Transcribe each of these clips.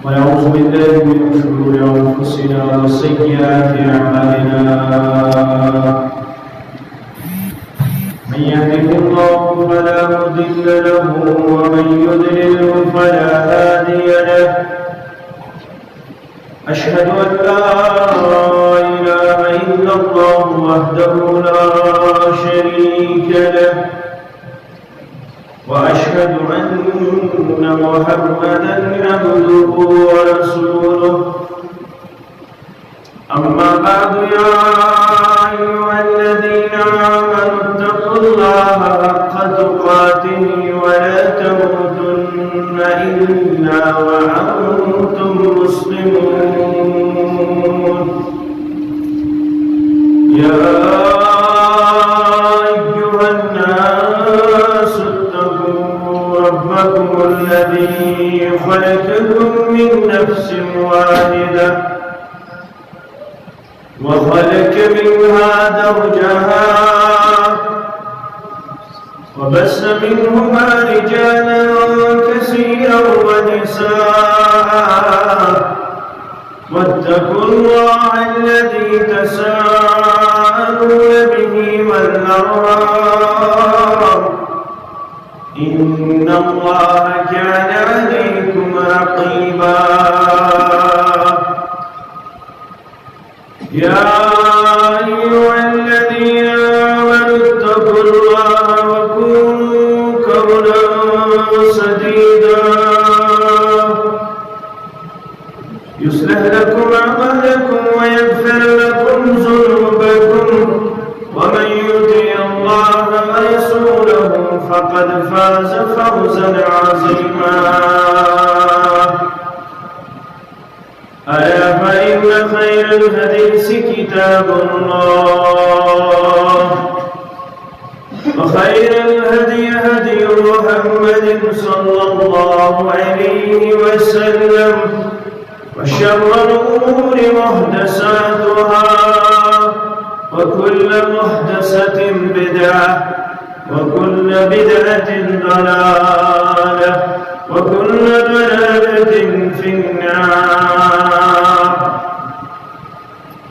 ونعوذ بالله من شرور أنفسنا وسيئات أعمالنا من يهده الله فلا مضل له ومن يضلل فلا هادي له أشهد أن لا إله إلا الله وحده لا شريك له وأشهد أن محمدًا عبده ورسوله أما بعد يا أيها الذين آمنوا اتقوا الله حق تقاته ولا تموتن إلا وأنتم مسلمون يا أيها الناس اتقوا ربكم الذي خلقكم من نفس واحدة وخلق منها زوجها وبث منهما رجالا كثيرا ونساء واتقوا الله الذي تساءلون به والأرحام إن الله كان عليكم رقيبا يا أيها الذين آمنوا اتقوا الله وكونوا قولا سديدا يصلح لكم أعمالكم ويغفر لكم ذنوبكم ومن يطع الله ورسوله فقد فاز فوزا عظيما ألا فإن خير الحديث كتاب الله وخير الهدي هدي محمد صلى الله عليه وسلم وشر الأمور محدثاتها وكل محدثة بدعة وكل بدعة ضلالة وكل ضلالة في النار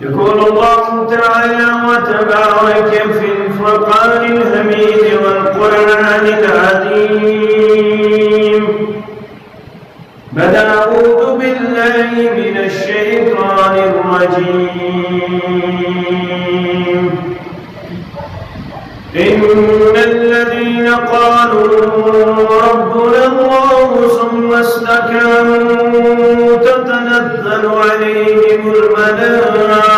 يقول الله تعالى وتبارك في الفرقان الحميد والقرآن العظيم بعد أعوذ بالله من الشيطان الرجيم إن الذين قالوا ربنا الله ثم استقاموا تتنزل عليهم الملائكة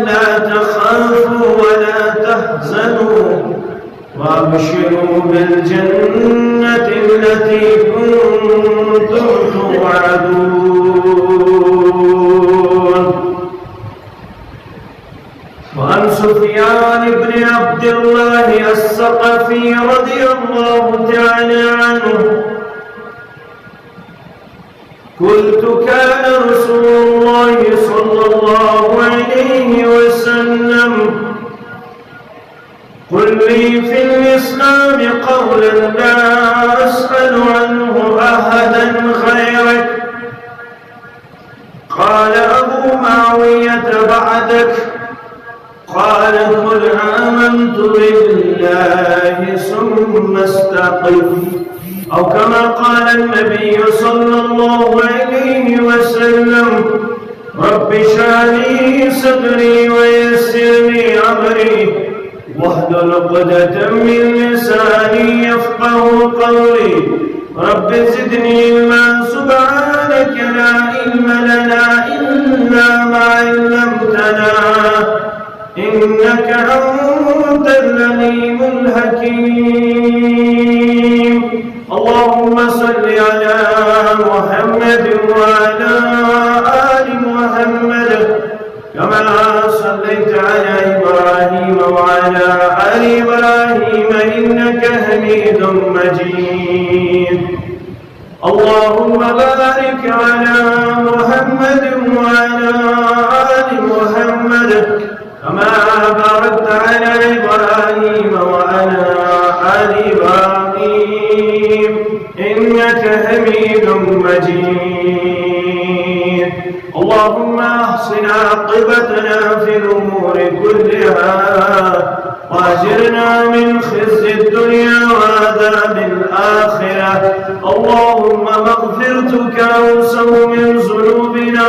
ألا تخافوا ولا تحزنوا وابشروا بالجنة التي كنتم توعدون وعن سفيان بن عبد الله الثقفي رضي الله تعالى عنه قلت كان رسول الله صلى الله عليه وسلم قل لي في الإسلام قولا لا أسأل عنه أحدا غيرك قال أبو معاوية بعدك قال قل آمنت بالله ثم استقم أو كما قال النبي صلى الله عليه وسلم رب اشرح لي صدري ويسر لي أمري واحلل عقدة من لساني يفقهوا قولي رب زدني علما سبحانك لا علم لنا إلا ما علمتنا إنك أنت العليم الحكيم اللهم صل على بارك على إبراهيم وعلى آل إبراهيم إنك حميد مجيد اللهم بارك على محمد وعلى آل محمد كما باركت على إبراهيم وعلى آل إبراهيم إنك حميد مجيد اللهم أحسن عاقبتنا في الأمور كلها وأجرنا من خزي الدنيا وعذاب الآخرة اللهم مغفرتك أوسع من ذنوبنا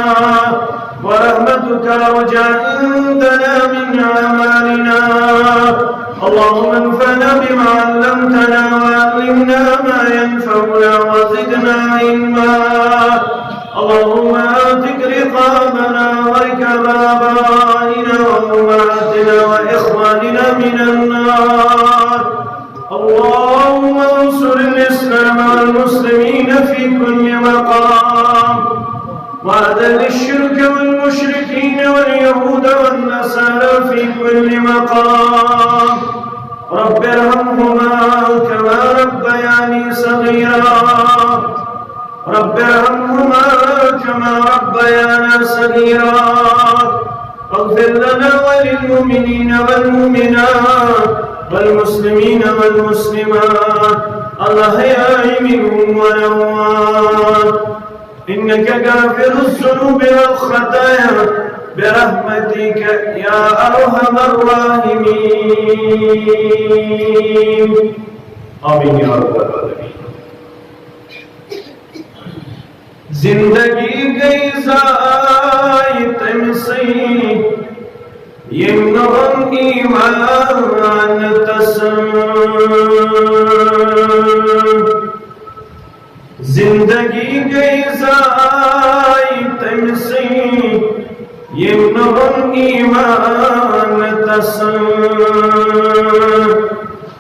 ورحمتك أرجى عندنا من أعمالنا اللهم انفعنا بما علمتنا وعلمنا ما ينفعنا وزدنا علما اللهم اعتق رقابنا وركب آبائنا وأمهاتنا وإخواننا من النار اللهم انصر الإسلام والمسلمين في كل مقام وأذل الشرك والمشركين واليهود والنصارى في كل مقام رب ارحمهما كما ربياني صغيرا رب ارحمهما كما ربيانا صغيرا اغفر لنا وللمؤمنين والمؤمنات والمسلمين والمسلمات الأحياء منهم والأموات إنك غافر الذنوب والخطايا برحمتك يا أرحم الراحمين آمين يا رب العالمين زندگی گئی ضائع تم سے یمنعم ایمان تسم زندگی گئی ضائع تم سے یمنعم ایمان تسم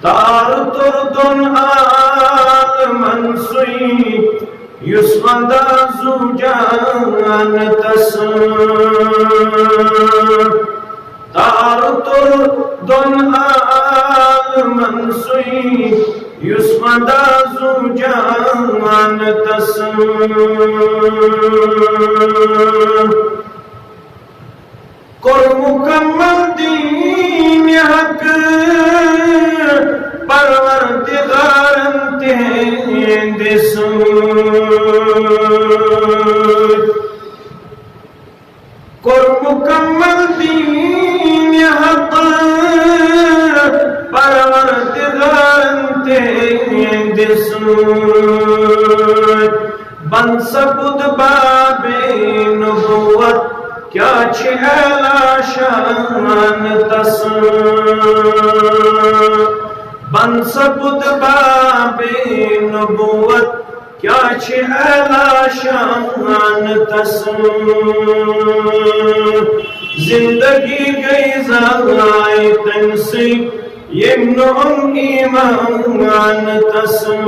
تار تردن آل منسوی یسودا زوجان تسم تار تردن آل منسوی یسودا زوجان تسم کر مکمل دین حق پروردگار انتہندسو کر مکمل دین حق پروردگار انتہندسو بن سپد باب نبوت کیا چھلا شان تسم بن سپد باب نبوت کیا چھلا شان تسم زندگی گئی ضائع تن سے یمنعم ایمان تسم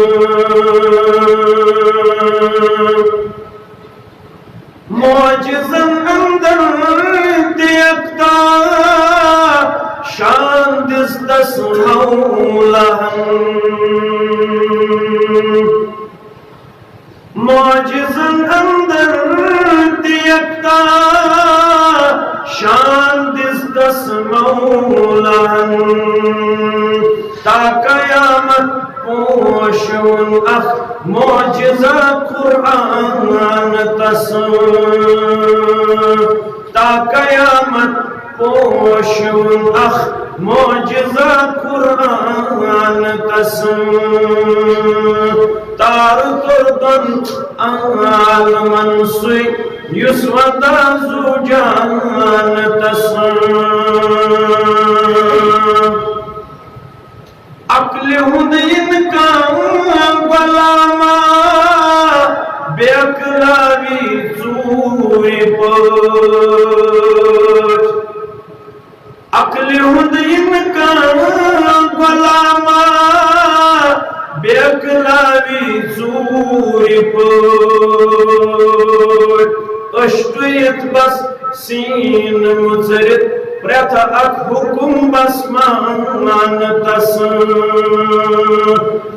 معجزن اندر دیکھتا شان دس دس مولہن معجزن اندر دیکھتا شان دس دس مولہن تا قیامت پوشون اخ معجزہ قرآن تسم تا قیامت پوشون اخ معجزہ قرآن تسم تار تردن آل منسوی یسودا زوجان تسم عقل ہند ان کا غلاما بے اقلاوی زوری پوچ عقل ہند ان کا غلاما بے اقلاوی زوری پوچ اشتویت بس سین مزرت پرت اک حکم بس مانتس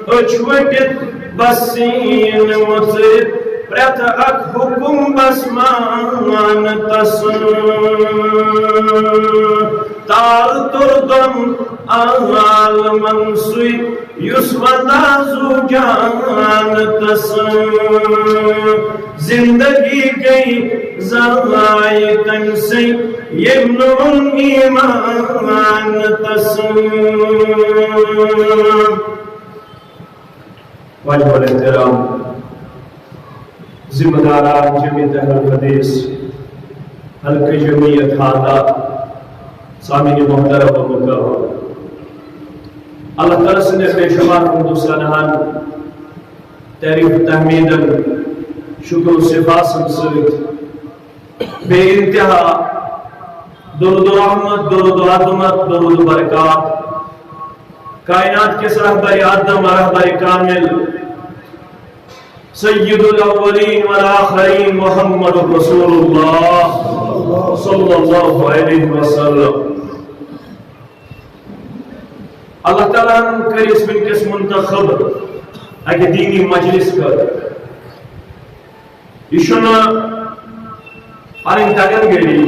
اچھوٹت بسین مصرف پرت اک حکم بس مانتس تال تردم آل منسوی یس ودازو جانتس زندگی گئی زرائے تنسی یمنون ایمان تس واجب الاحترام ذمہ داران جمعیت اہل الحدیث حلقہ جمعیت ہاتا سامعین محترم و مکرم اللہ تعالیٰ سے نے بے شمار حمد و ثناء تعریف تحمیداً شکر و صفات سۭتۍ بے انتہا درود و رحمت درود و عظمت درود و برکات کائنات کے رہبر آدم رہبر کامل سید الاولین والآخرین محمد رسول اللہ صلی اللہ علیہ وسلم اللہ تعالیٰ کر اس ونکس منتخب اکہ دینی مجلس کر یہ پن تگن گری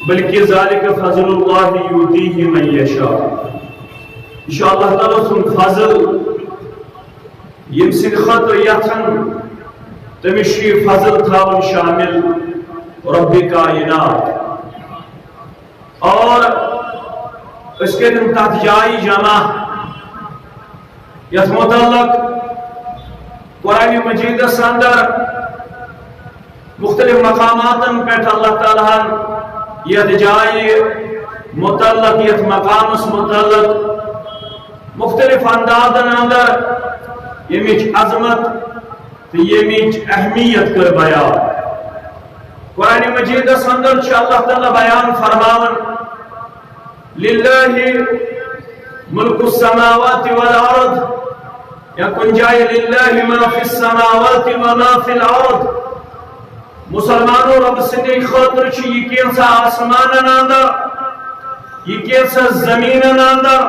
بلکہ ذالک فضل اللہ یؤتیہ من یشاء یہ اللہ تعالیٰ سن فضل یم سن خطر یتھن تمس فضل تھاون شامل رب کائنات اور اس کے دن تحت جائی جمع یت متعلق قرآن مجید اندر مختلف مقامات پہ اللہ تعالیٰ یت جائی متعلق یت مقامس متعلق مختلف انداز اندر یمچ عظمت تو یمچ اہمیت کر بیان قرآن مجید اندر اللہ تعالیٰ بیان فرماون للہ ملک السماوات والارض یا کن جائے للہ ما فی السماوات وما فی الارض مسلمانوں رب سندی خاطر چھ یہ کیسا آسمان اندر یہ کیسا زمین اندر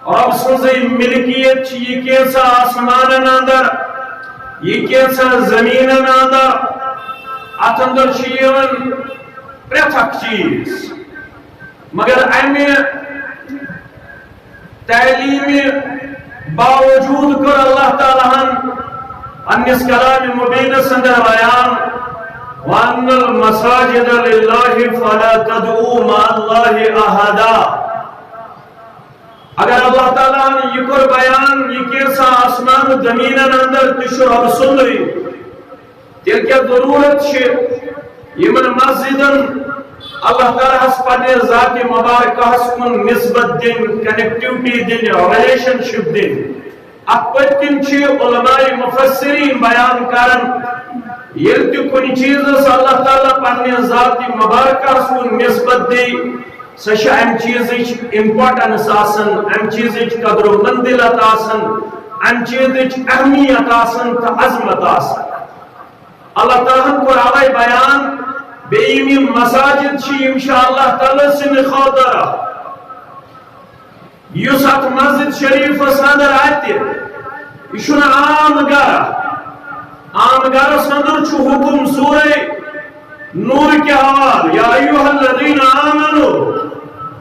رب سندی ملکیت چھ یہ کیسا آسمان اندر یہ کیسا زمین اندر ات اندر چھ یہ پرتھک چیز مگر امی تعلیم باوجود کر اللہ تعالیٰ انس کلام مبین سندر بیان وَأَنَّ الْمَسَاجِدَ لِلَّهِ فَلَا تَدْعُوا مَعَ اللَّهِ أَحَدًا اگر اللہ تعالیٰ نے یہ کر بیان یہ کیسا آسمان و زمین اندر تشو رب سنری تیل کیا ضرورت چھ یمن مسجدن اللہ تعالیٰ اس پانے ذات مبارکہ کن نسبت دن کنیکٹیوٹی دن ریلیشن شپ دن اپت کن چھ علماء مفسرین بیان کرن یلتی کنی چیز اللہ تعالیٰ پانے ذات مبارکہ کن نسبت دی سشا ام چیز امپورٹنس آسن ام چیز قدر و منزلت آسن ام چیز اہمیت آسن تا عظمت آسن اللہ تعالیٰ کو راوی بیان بیمی مساجد چی انشاءاللہ تعالیٰ سے خاطر یوسف مسجد شریف سندر آتی اشن عام گارہ سندر چھو حکم سورہ نور کے حوال یا ایوہ الذین آمنوا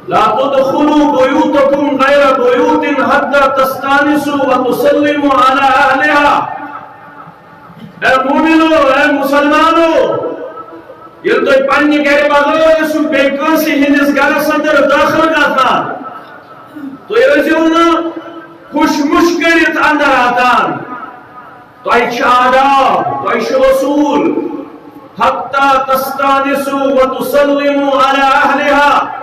لا تدخلوا بیوتکم غیر بیوت حتی تستانسوا وتسلموا علی اہلها اے مومنو اے مسلمانو یہ تو پانی گھر بغیر سو بے کسی ہندس گھر سندر داخل گاتا تو یہ جونا خوش مشکریت اندر آتان تو ایچ آداب تو ایچ رسول حتی تستانسوا وتسلموا علی اہلها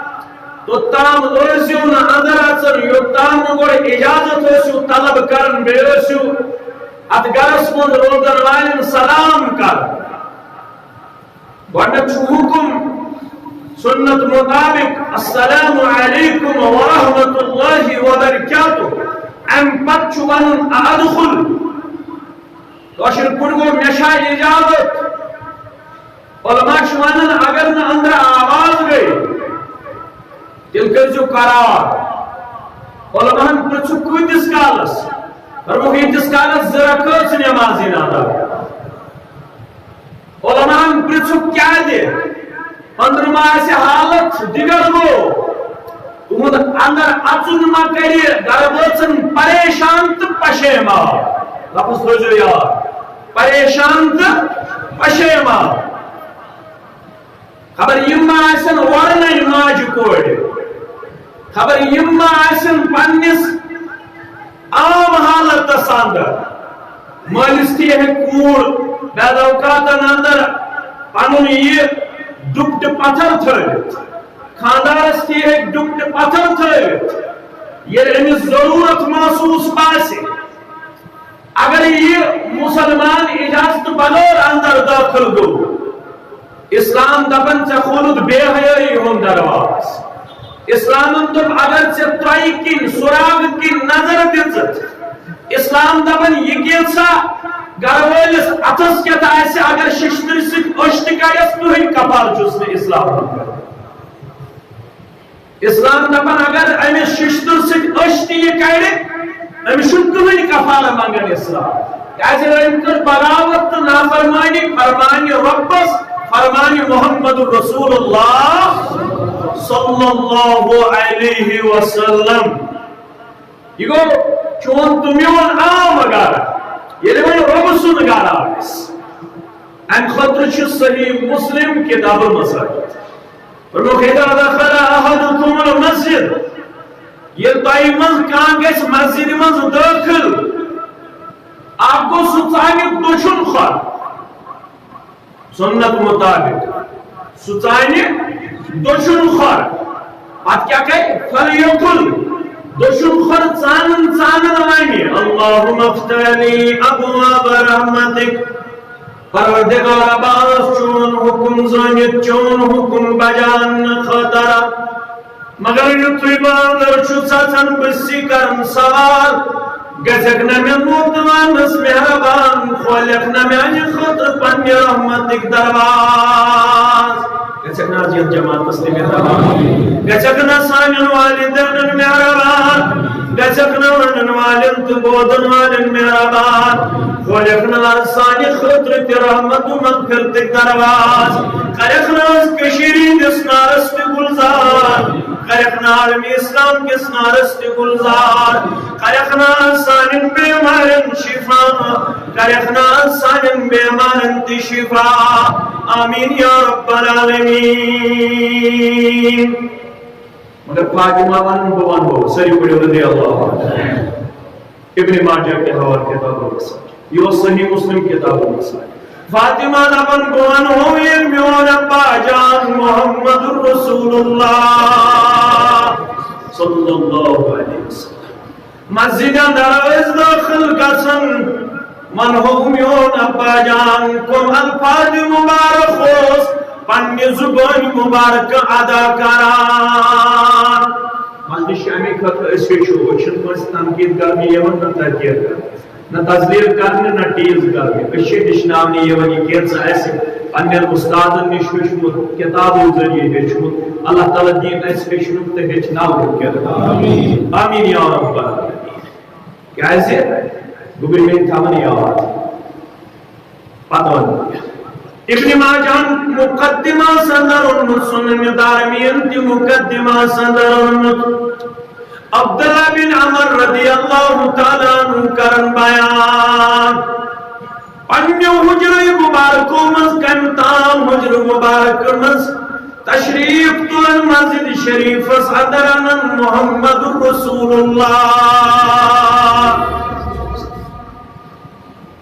تو تام ارسیونا اندر آتر یو تام گوڑ اجازت ہوسیو طلب کرن بے ارسیو ات گرس مند روزن والن سلام کر گوڑنک چھو حکم سنت مطابق السلام علیکم ورحمت اللہ وبرکاتہ ام پت چھو ونن ادخل تو اشر کنگو میشا اجازت علماء چھو ونن اگر نہ اندر آواز گئی تیل کرزو قرار علماء پرچو کتس کالس فرمو یتس کالس ذرا کٔژ نماز ادا علماء پرچو کیا دے اندر ما آسہِ حالت دیگر گو تہد اندر اچن ما کری گر وچن پریشان تو پشیمان لفظ روزو یاد پریشان تو پشیمان خبر یم آسن ورنن ماج کوڑ خبر یم آسن پنس عام حالت اندر مالس تی ہے کوڑ بعد اوقاتن اندر پنن یہ ڈپٹ پتھر تھوت خاندارس تی ہے ڈپٹ پتھر تھوت یہ امس ضرورت محسوس باسے اگر یہ مسلمان اجازت بغیر اندر داخل گو اسلام دپن ژے کھولُتھ بے حیائی ہُنٛد درواز اسلام دپ اگر ژے تۄہہِ کِنۍ سراغ کِنۍ نظر دِژٕتھ اسلام دپن یہ کیٛژھا گھر وٲلِس اتھس کیٛتھ آسہِ اگر ششتٕر سۭتۍ أچھ تہِ کڑٮ۪س کٕہٕنۍ کفار چھُس نہٕ اسلام اسلام دپن اگر أمِس ششتٕر سۭتۍ أچھ تہِ یہِ کڑِ أمِس چھُنہٕ کٕہٕنۍ کفارہ منگان اسلام کیٛازِ أمۍ کٔر بغاوت تہٕ نافرمانی فرمانہِ رۄبس فرمان محمد رسول اللہ صلی اللہ علیہ وسلم یہ گو چون تمیون عام گھر یہ رب سن گھر آس ام خطر صحیح مسلم کتاب المساجد فرموک اذا دخل احدكم المسجد یہ تائی من کان گیس مسجد من داخل آپ کو سچانی دشن خواہ سنت مطابق سچانی دشن خور پت کیا کہ فلیقل دشن خور ژانن وانی اللہم افتح لی ابواب رحمتک پروردگار باس چون حکم زانیت چون حکم بجان خطر مگر یتوی باندر چھو سچن بسی کرن سوال گزک نمی موتوانس مہربان خولک نمی آنی خطر پنی رحمتک درواز گزک نازیت جماعت مستی مہربان گزک نسانین والدین مہربان گزک نوانن والن تبودن والن مہربان خولک نسانی خطر تی رحمت مغفرتک درواز خلق ناز کشیری دس نارست گلزار خلقنا عالمی اسلام کس نارست گلزار خلقنا سانن بیمارن شفا خلقنا سانن بیمارن تی شفا آمین یا رب العالمین مگر فاطمہ ون ہو سری پڑی رضی اللہ ابن ماجہ کے حوال کتاب المساجد یہ صحیح مسلم کتاب المساجد فاطمہ دبن گوان ہوئے میون ابا جان محمد رسول اللہ صلی اللہ علیہ وسلم مسجد اندر داخل گسن من ہو میون ابا جان کم الفاظ مبارک ہوس پنی زبان مبارک ادا کران مسجد شامی خط اسے چھو اچھن پس تنقید کرنی یہ ون تنقید کرنی نہ تذلیل کرنے نہ ٹیز کرنے کشی دشناونی یہ ونی کیسا ایسے پنیر استادن نش ہیچمت کتابوں ذریعے ہیچمت اللہ تعالیٰ دین ایسے ہیچنک تو ہیچناو آمین آمین یا رب العالمین کیسے گبری میں تھامنی آوات پتوان ابن ماجان مقدمہ صدر سنن دارمین تی مقدمہ صدر عبداللہ بن عمر رضی اللہ تعالیٰ عنہ کرن بیان پنیو حجر مبارکو مز کنتام حجر مبارک مز تشریف تولن مسجد شریف صدرن محمد رسول اللہ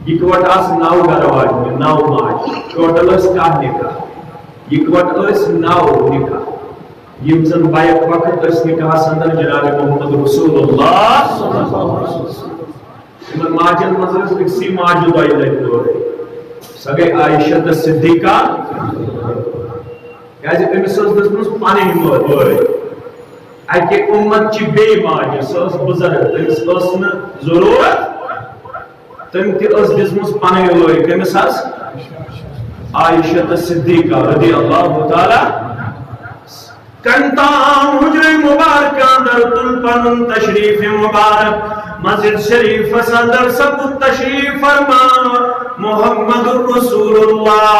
یہ کوٹ آس ناو گرواج میں ناو ماج ٹوٹل اس کا نکاح یہ کوٹ اس ناو نکاح یمزن بایک وقت اس نکاح سندر جناب محمد رسول اللہ من ماجن مزرس اکسی ماجد آئی لگتو ہے سگے عائشہ صدیقہ کیازے امیسوز دسمنس پانی موت ہوئے ایک امت چی بے ماجد سوز بزرگ تنس اسم ضرورت تم تی اس دسمنس پانی ہوئے کمیساس عائشہ صدیقہ رضی اللہ تعالی کنتام حجر مبارک اندر تل پنن تشریف مبارک مسجد شریف اندر سب تشریف فرما محمد رسول اللہ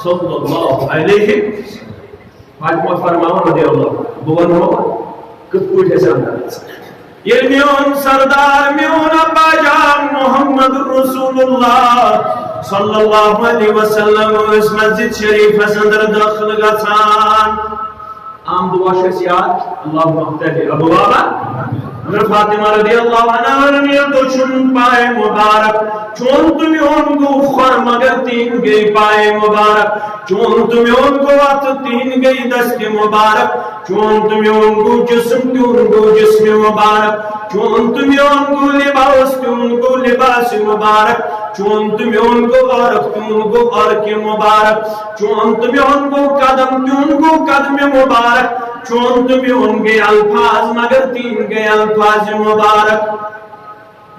صلی اللہ علیہ فاطمہ فرماؤں رضی اللہ بون ہو کت پوچھے سے اندر یہ میون سردار میون ابا جان محمد رسول اللہ صلی اللہ علیہ وسلم اس مسجد شریف اندر داخل گژھان عام دعا چھس یاد اللہم افتح ابوابا اگر فاطمہ رضی اللہ عنہ ورنیل تو چون پائے مبارک چون تمیون کو خور مگر تین گئی پائے مبارک چون تمیون کو وقت تین گئی دست مبارک چون تمیون کو جسم تیون کو جسم مبارک چون تمیون کو لباس تیون کو لباس مبارک چون تمیون کو عرق تیون کو عرق مبارک چون تمیون کو قدم تیون کو قدم مبارک چون تمیون گے الفاظ مگر تین گے الفاظ مبارک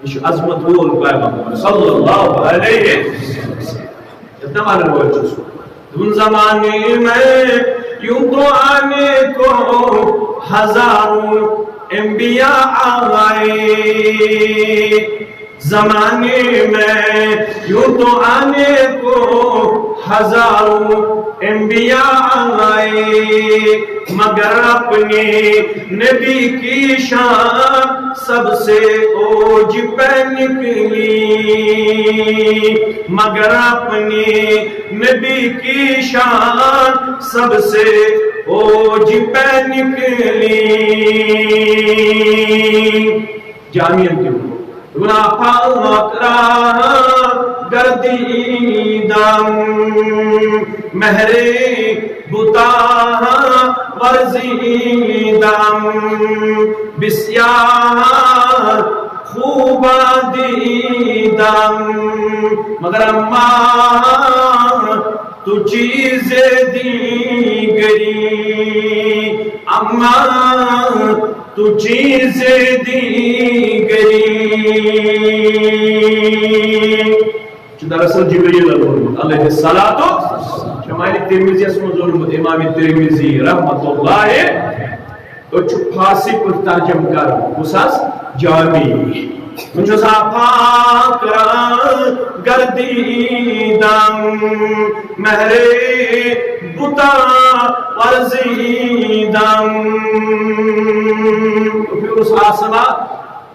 یہ عظمت وول پیغمبر صلی اللہ علیہ وسلم اتنا مانا ہوا چسو دن زمانے میں یوں تو آنے کو ہزاروں انبیاء آئے زمانے میں یوں تو آنے کو ہزاروں انبیاء آئے مگر اپنے نبی کی شان سب سے اوج پہ نکلی مگر اپنے نبی کی شان سب سے اوج پہ نکلی جامعہ کیوں گناہ پاک راہ گردیدم مہرے بتا ورزیدم بسیار خوبا دیدم مگر اما تو چیزیں دیگری اما تو چیزیں دیگری دراصل جبریل علیہ السلام شمائل ترمذی اسم ظلمت امام ترمذی رحمت اللہ تو پھاسی پر ترجم کر اساس جامی منجو سا پاک گردیدم مہرے بتا ورزیدم پھر اس آسما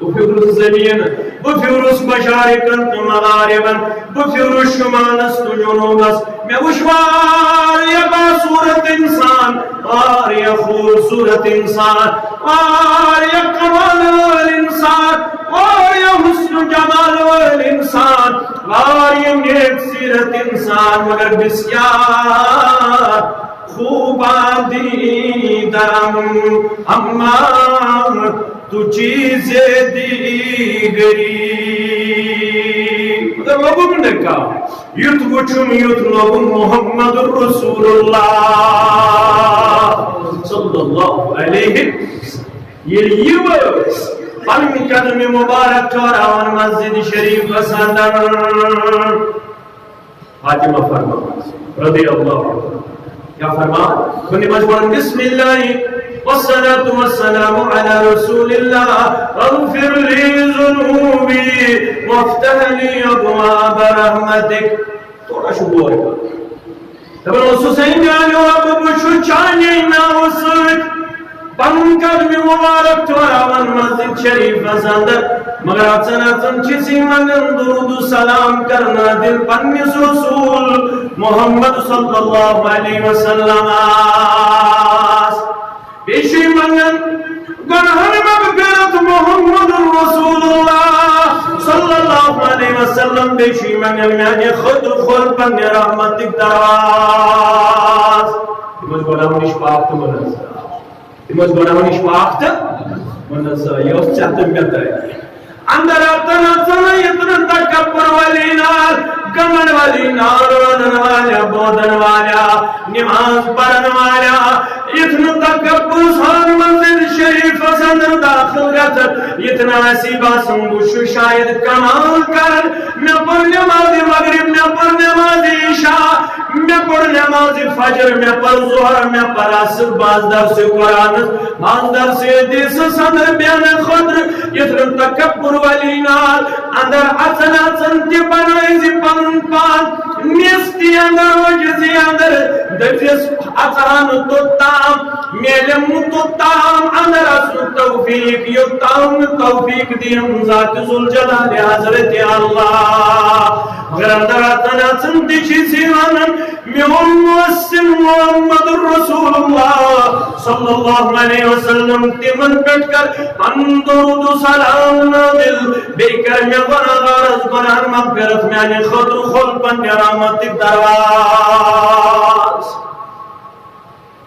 بفر الزمین بفر مشارقا مغاربا بفر الشمالس جنوبس میں وشوار یا باصورت انسان اور یا خوبصورت انسان اور یا کمال والانسان اور یا حسن جمال والانسان اور یا نیک سیرت انسان مگر بسیار خوبا دیدم اما تو چیزیں دیگری مگر لوگوں نے کہا یت وچھم یت لوگوں محمد رسول اللہ صلی اللہ علیہ یہ ورس پنن قدم مبارک چوراون مسجد شریف اندر فاطمہ فرما رضی اللہ عنہ کیا فرما بنی مجبور بسم اللہ والصلاة والسلام على رسول الله اغفر لي ذنوبي وافتح لي ابواب رحمتك تھوڑا شبہ ہے تب حسین جانو اب بشو چانے ناوسک پن قدم مبارک چوراون مسجد شریف اندر مگر اچن چیزی منگن درود و سلام کرنا دل پنس رسول محمد صلی اللہ علیہ وسلم بیشی منگن گناہن مغفرت محمد رسول اللہ صلی اللہ علیہ وسلم بیشی منگن میں خود پنگ رحمتک دراز تمہیں گناہن اشپاقت منزا تمہیں گناہن اشپاقت منزا یہ اس چاہتم بیتا ہے اندر اتنا اتنا اتنا تکبر والی نار گمن والی نار رونن والا بودن والا نماز پڑھن والا اتنا تکبر سان منزل شریف اندر داخل گھر اتنا ایسی باسم گوشو شاید کمال کر میں پڑھ نماز مغرب میں پڑھ نماز عشاء میں پڑھ نماز نماز فجر میں پر ظہر میں پر عصر باز درس قرآن باز درس حدیث صدر بیان خضر یتر تکبر ولی نال اندر اچن تی بنائزی پن پان نیستی اندر وجزی اندر دجس اچان تو تام میلم تو تام اندر اصل توفیق یو تام توفیق دیم ذات ذوالجلال حضرت اللہ اگر اندر اچن تی چیزیوانن میون موسم محمد رسول اللہ صلی اللہ علیہ وسلم تمن پیٹ کر اندرود سلام نادل بیکر میں غرغارز گناہ مغفرت میں آنے خطر خل پن رحمت دراز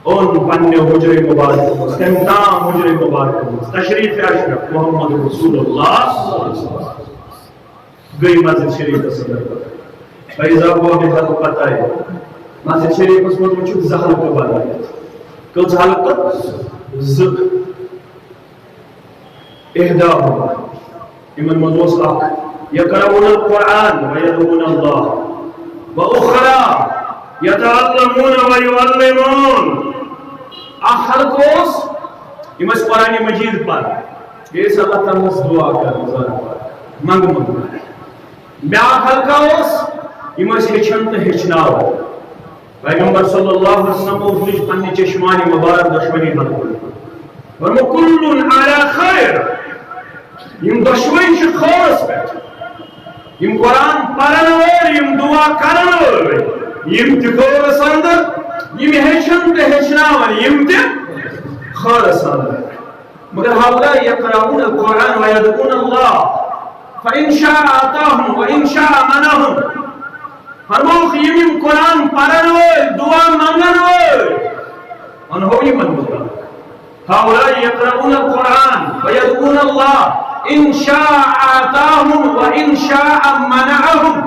ان پن حجر مبارک استمتام حجر مبارک تشریف اشرف محمد رسول اللہ گئی مسجد شریف صدر فیضا کو بھی حد پتہ ہے مسجد شریف اس میں مجھے زہل کو بنا کل زہل کو زد اہداء امن مزوس آخ یقرؤون القرآن ویدعون اللہ وأخرى يتعلمون ويعلمون آخر کوس امس قرآن مجید پر یہ اللہ تعالیٰ سے دعا کر منگ بیاکھ حلقہ امس ہچن تو ہچناو پیغمبر صلی اللہ علیہ وسلم اس پنہ چشمانی مبارک دشمنی حلق ورمو کل علی خیر یم دشمن چھ خاص پہ یم قرآن پڑھن وول یم دعا کرن وول یم تہ خورس اندر یم ہچن تہ ہچناون یم تہ خورس اندر مگر هؤلاء يقرؤون القرآن ويدعون الله فإن شاء آتاهم وإن شاء منعهم فرموخ یم قرآن پڑھن وول دعا منگن وول ان ہو یہ منگن هؤلاء يقرؤون القرآن ويدعون الله إن شاء آتاهم وإن شاء منعهم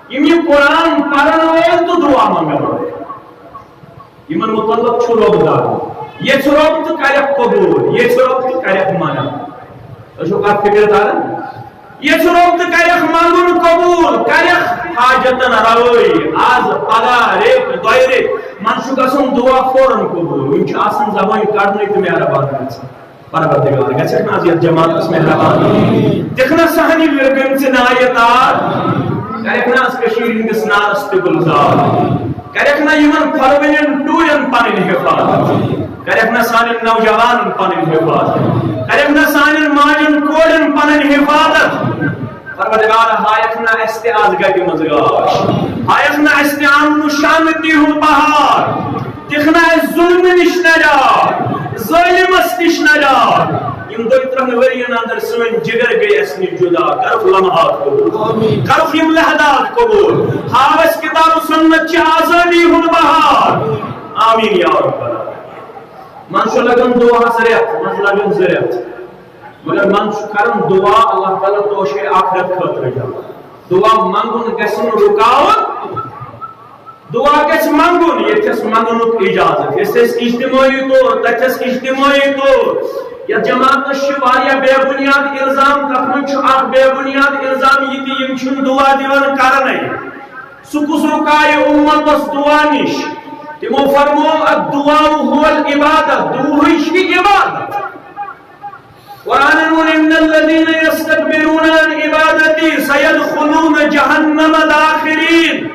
یم قرآن پڑھن وول تو دعا منگن وول یمن مطلق چھو رب دار یہ چھو رب تو کرک قبول یہ چھو رب تو کرک منع اشو کا فکر دار یہ چھو رب تو کرک منگن قبول کرک حاجتن روی آز پگا ریک دوئے من شو گسن دعا فوراً قبول ان چھ آسن زبان کارڈنی تو میرا بات کرتا پروردگار گچھے نازیت جماعت اس میں رہا دیکھنا سہنی ورگن سے نایتار کرکنا اس کشیر ہندس نارست گلزار کرکنا یمن پھرونین ٹوین پانین حفاظت کرکنا سانین نوجوان پانین حفاظت کرکنا سانین ماجن کوڑن پانین حفاظت پروردگار ہایکنا استعاذ گئی مزگاش ہایکنا استعام شامتی ہوں بہار دیکھنا ظلم نش نجات ظالم نش نجات یم دو ترہن ورین اندر سن جگر گئی اسنی جدا کرف لمحات قبول کرف یم لحظات قبول ہاوس کتاب سنت چی آزادی ہن بہار آمین یا رب من شو لگن دعا سریعت من لگن زریعت مگر من شو کرن دعا اللہ تعالیٰ توشے آخرت خطر جا دعا منگن گسن رکاوت دعا گس منگن یہ تس منگنک اجازت اس اجتماعی طور تس اجتماعی طور یا جماعت شواریا بے بنیاد الزام تخمن چھ اخ بے بنیاد الزام یہ یم چھن دعا دیون کرنے سکس رکائے امت اس دعا نش تمو فرمو الدعاء هو العبادت دعوی چھ عبادت قرآن نون ان الذين يستكبرون عن عبادتي سيدخلون جهنم داخرين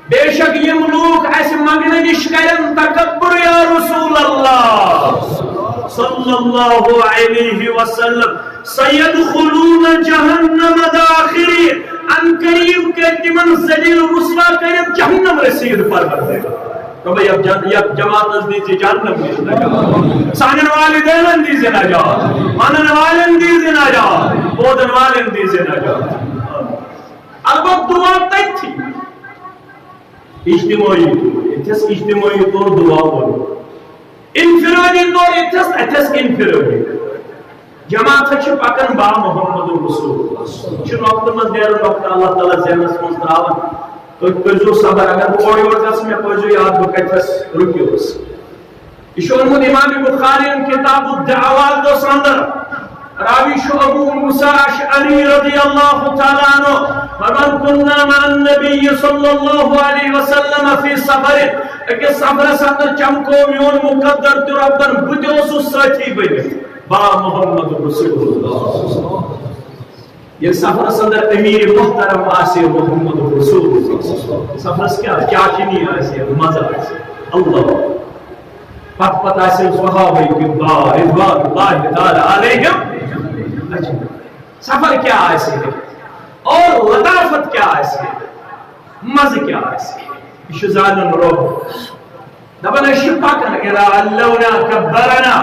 بے شک یم لوگ ایسے مگن نش کرن تکبر یا رسول اللہ صلی اللہ علیہ وسلم سیدخلون جہنم داخرین ان قریب کے تمن ذلیل رسوا کرن جہنم رسید پروردگار تو بھئی اب جماعت نزدیک جہنم نش نجات سانن والدین دیزے نجات مانن والن دیزے نجات بودن والن دیزے نجات البت دعا تک تھی اجتماعی طور اتس اجتماعی طور دعا کرو انفرادی طور اتس انفرادی جماعت چھ پکن با محمد رسول اللہ چھ وقت مز دیر وقت اللہ تعالی ذہنس مز تراون تو کجو صبر اگر اور اور دس میں کجو یاد بکتس رکیوس یہ امام بخاری کتاب الدعوات دو سندر راوی شو ابو موسیٰ اشعری رضی اللہ تعالیٰ عنہ فرمان کننا مع النبی صلی اللہ علیہ وسلم فی سفر کہ سفر سندر چمکو میون مقدر تو ربن بودیو ساتھی بنے با محمد رسول اللہ یہ سفر سندر امیر محترم آسے محمد رسول اللہ سفر کیا چینی آسے مزہ آسے اللہ پت آسے صحابہ کردار رضوان اللہ تعالی علیہم سفر کیا ایسے ہے اور لطافت کیا ایسے ہے مزہ کیا ایسے ہے یہ ظالم روح دبن اشپاکن الى اللونا کبرنا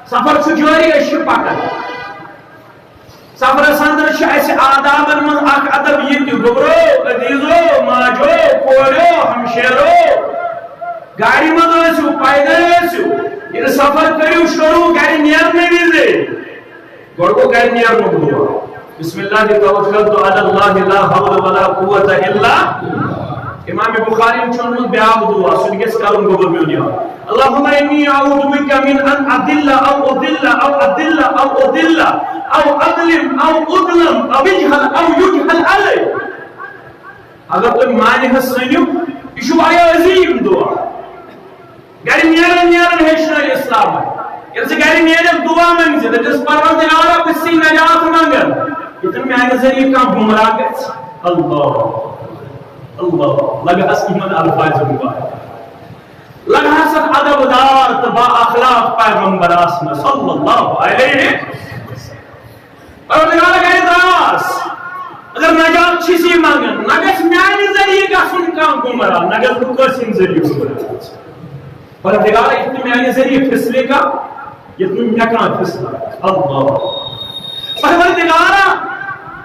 سفر چھجوری اشپاکن سفر سندر ایسے آدابن من اک ادب یہ گبرو عزیزو ماجو کوڑو ہمشیرو گاڑی من ایسو پائدہ ایسو یہ سفر کریو شروع گاڑی نیار میں بھی گوڑکو گاڑی نیار مگدوا بسم اللہ توکلت علی اللہ لا حول ولا قوت الا امام بخاری چون بیاب دعا سنگس کارون گوبر میونیا اللہم انی اعوذ بک من ان اضل او اضل او اضل او اضل او اظلم او اظلم او اجهل او يجهل علی اگر تم معنی حسنیو ایشو آیا عظیم دعا گاڑی نیرن ہیشنا اسلام ہے یہ سے گاڑی نیرن دعا منگزی ہے جس پروردگارہ بسی نجات منگن اتنے میں آئے ذریعے کا گمراہ گئے اللہ اللہ لگا اس ایمان الفاظ مبارک لگا سن ادب دار تبا اخلاق پیغمبر آسم صلی اللہ علیہ پروردگارہ گئے دراس اگر نجات چیزی مانگن نگس میانی ذریعے کا سن کا گمراہ نگس بکرسین ذریعے گمراہ پروردگارہ اتنے میانی ذریعے فیصلے کا اتنے میکان فیصلہ اللہ پروردگارہ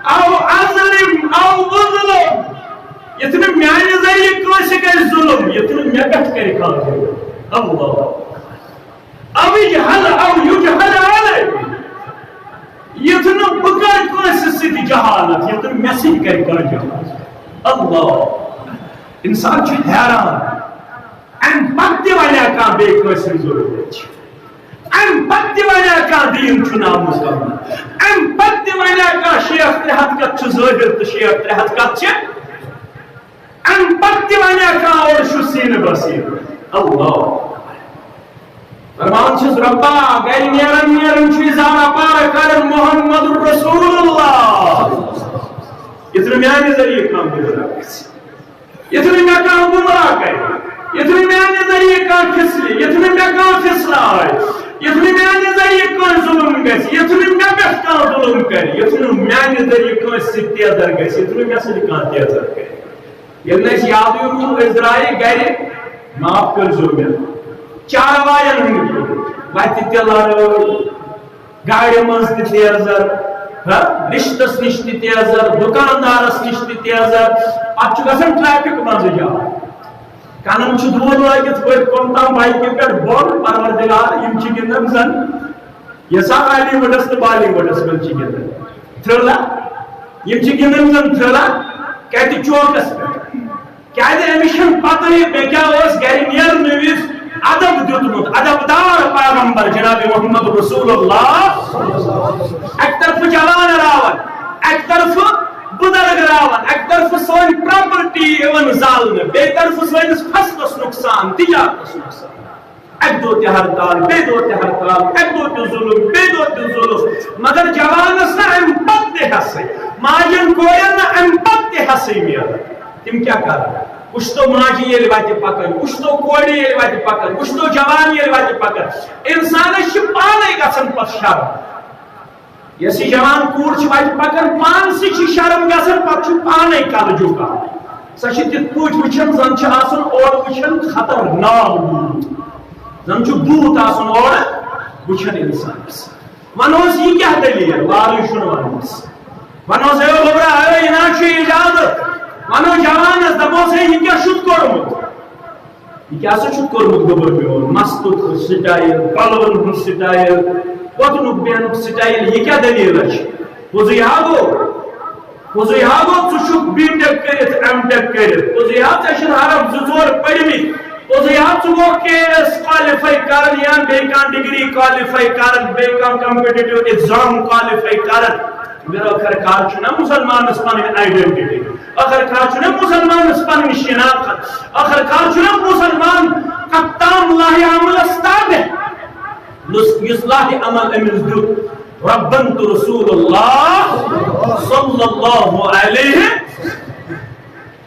او عظلم او ظلم اتنے میانی ذریعے کوئی کر ظلم اتنے میکت کر کھاتے اللہ او اجہل او یجہل علی اتنے بکر کوئی سیدھی جہالت اتنے میسیج کر جہالت اللہ انسان چھو حیران ان پکتی والا کا بے کوئی سی ضرورت چھو ام پتی والا کا دین چھو ناموز کرنا ام پتی والا کا شیخ ترہت کا چھو ظاہر تو شیخ ترہت کا چھو ام پتی والا کا اور شو سین بسیر اللہ فرمان چھز ربا گئی نیرن چھو ازارہ پارا کرن محمد رسول اللہ اتنے میانی ذریعے کام دے رہا اتنے میں کام گمراہ کرے اتنے میانی ذریعے کام کھسلی اتنے میں کام کھسلا آئے اتنے میانی ذریعے کام ظلم گیسی اتنے میں کام ظلم کری اتنے میانی ذریعے کام ستی ادر گیسی اتنے میں سے کام تی ادر گئی یہ نیس یادی رو ازرائی گئے معاف کر ظلم چار وائن ہنگی باتی تلار گاڑی منز تی ازر رشتس نشتی تی ازر دکاندارس نشتی تی ازر اچھو گسن ٹریفک منز جا کانن چھو دور لائگت کوئی کمتام بائی کے پیٹ بون پروردگار یم چی گندن زن یہ سا آلی وڈس تو بالی وڈس مل چی گندن تھرلا یم چی گندن زن تھرلا کہتی چوکس پیٹ کیا دے امیشن پتہ ہے بے کیا اس گیری نیر نویز ادب دیتمت ادب دار پیغمبر جناب محمد رسول اللہ ایک طرف جوان راون ایک طرف بدرگ راون ایک طرف سوین پراپرٹی ایون ظالم بے طرف سوین فصلس نقصان تجارتس نقصان ایک دو تے ہڑتال بے دو تے ہڑتال ایک دو تے ظلم بے دو تے ظلم مگر جوانس نہ ام پت تے ہسے ماجن کوین نہ ام پت تے ہسے میرا تم کیا کر کچھ تو ماجی یہ روایتی پکن کچھ تو کوڑی یہ روایتی پکن کچھ تو جوان یہ روایتی پکن انسان شپانے گا سن پت شرم یہ سی جوان کوڑ چھوائی پکن پان سی چی شرم گا سن پت چھپانے کال جو کا سچی تیت پوچھ وچھن زن چھ آسن اور وچھن خطرناک بود زن چھ بوت آسن اور وچھن انسان ونوز یہ کیا دلیل والی شنوانیس ونوز اے لبرا اے اناچی اجازت ونو جوانس دبو سے یہ کیا شد کرمت یہ کیا سے شد کرمت گبر بیون مستک سٹائل پلون سٹائل وطنک بینک سٹائل یہ کیا دلیل ہے پوزیہاگو تو شک بی ٹیک کرت ایم ٹیک کرت پوزیہاگ سے شد عرب زور پڑھمی KS qualify karan ya bekan degree qualify karan bekan competitive exam qualify karan میرا آخرکار چھنا مسلمان پنن آئیڈینٹی آخرکار چھنا مسلمان پنن شناخت آخرکار چھنا مسلمان کپتان لاہ عمل استاد یس لاہ عمل امس دیت ربن تو رسول اللہ صلی اللہ علیہ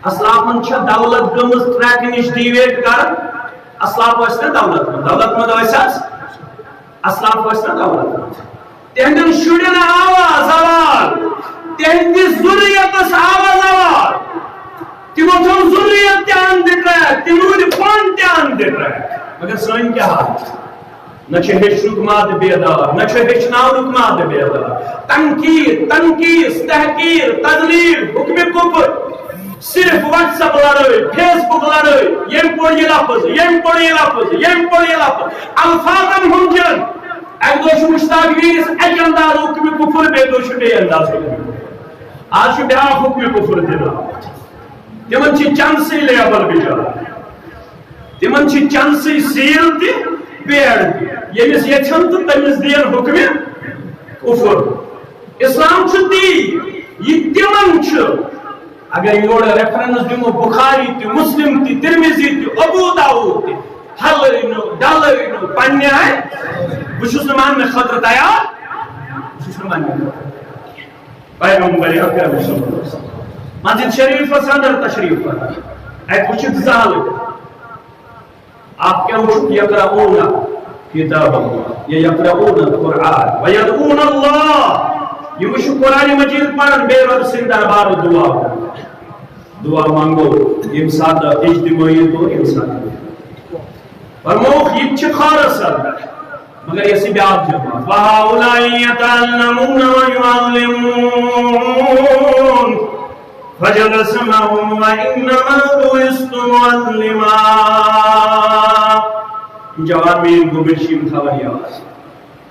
اسلافن چھا دولت گمز ٹریک نش ڈیویٹ کر اسلاف واسطہ دولت مند ویساس اسلاف واسطہ دولت مند تہندن شڑن آوا زوال تہندی ضروریت آوا زوال تمو تم ضروریت تیان دے ٹریک تمو پان تیان دے ٹریک مگر سوئن کیا حال نہ ہیچنک ماد بیدار نہ ہیچناونک ماد بیدار تنقید تنقیص تحقیر تذلیل حکم کفر صرف واٹس ایپ لڑائی فیس بک لڑائی یم پڑھ یہ لفظ یم پڑھ یہ لفظ یم پڑھ یہ لفظ الفاظن ہنجن ایک دو مشتاق ویس ایک انداز حکم کفر بے دو بے انداز حکم آج بیاا حکم کفر دینا تمن چھ چند سی لیبل بچارا تمن چھ چند سی سیل دی پیڑ دی یمس یچن تو تمس دین حکم کفر اسلام چھ دی یہ تمن چھ اگر یہ ریفرنس دمو بخاری تی مسلم تی ترمذی تی ابو داؤد تی حلینو ڈالینو پنی آئے بشوس نمان میں خطر تیار بشوس نمان میں پیغمبر اکرم صلی اللہ علیہ وسلم مسجد شریف اندر تشریف پر ایک وچھت ظالم آپ کیا وچھت یقرؤون کتاب اللہ یا یقرؤون القرآن ویدعون اللہ یہ وچھ قرآن مجید پڑھن بے رب سے دربار دعا دعا مانگو امساد اجتماعی تو امساد فرموخ یہ چھ خارس اندر مگر یہ سی بیاد جمع وَهَؤُلَاءِ يَتَعَلَّمُونَ وَيُعَلِّمُونَ فَجَلَسَ مَعَهُمْ وَإِنَّمَا بُعِثْتُ مُعَلِّمًا جوان میں ان کو برشیم خبری آواز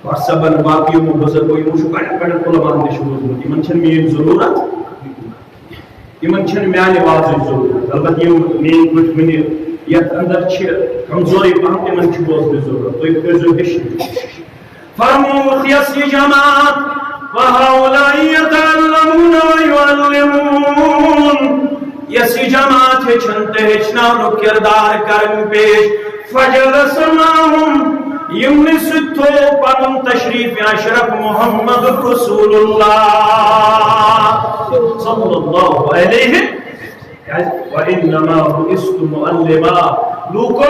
وَحْسَبًا باقیوں میں بزر کوئی موشو کڑا کڑا قلبان دے شروع ہوتی من چھن میں ضرورت یہ من چھن میں آنے واضح ضرورت البت یہ میں کچھ منی یت اندر چھ کمزوری پہم تمن چھ بوز دی ضرورت تو ایک جو ہش فرمو خیسی جماعت وَهَؤُلَاءِ يَتَعَلَّمُونَ وَيُعَلِّمُونَ یسی جماعت ہے چھنتے ہچنانو کردار کرن پیش فجلس معهم یمن ستو پنم تشریف اشرف محمد رسول اللہ صلی اللہ علیہ وَإِنَّمَا بُعِثْتُ مُعَلِّمًا لوکو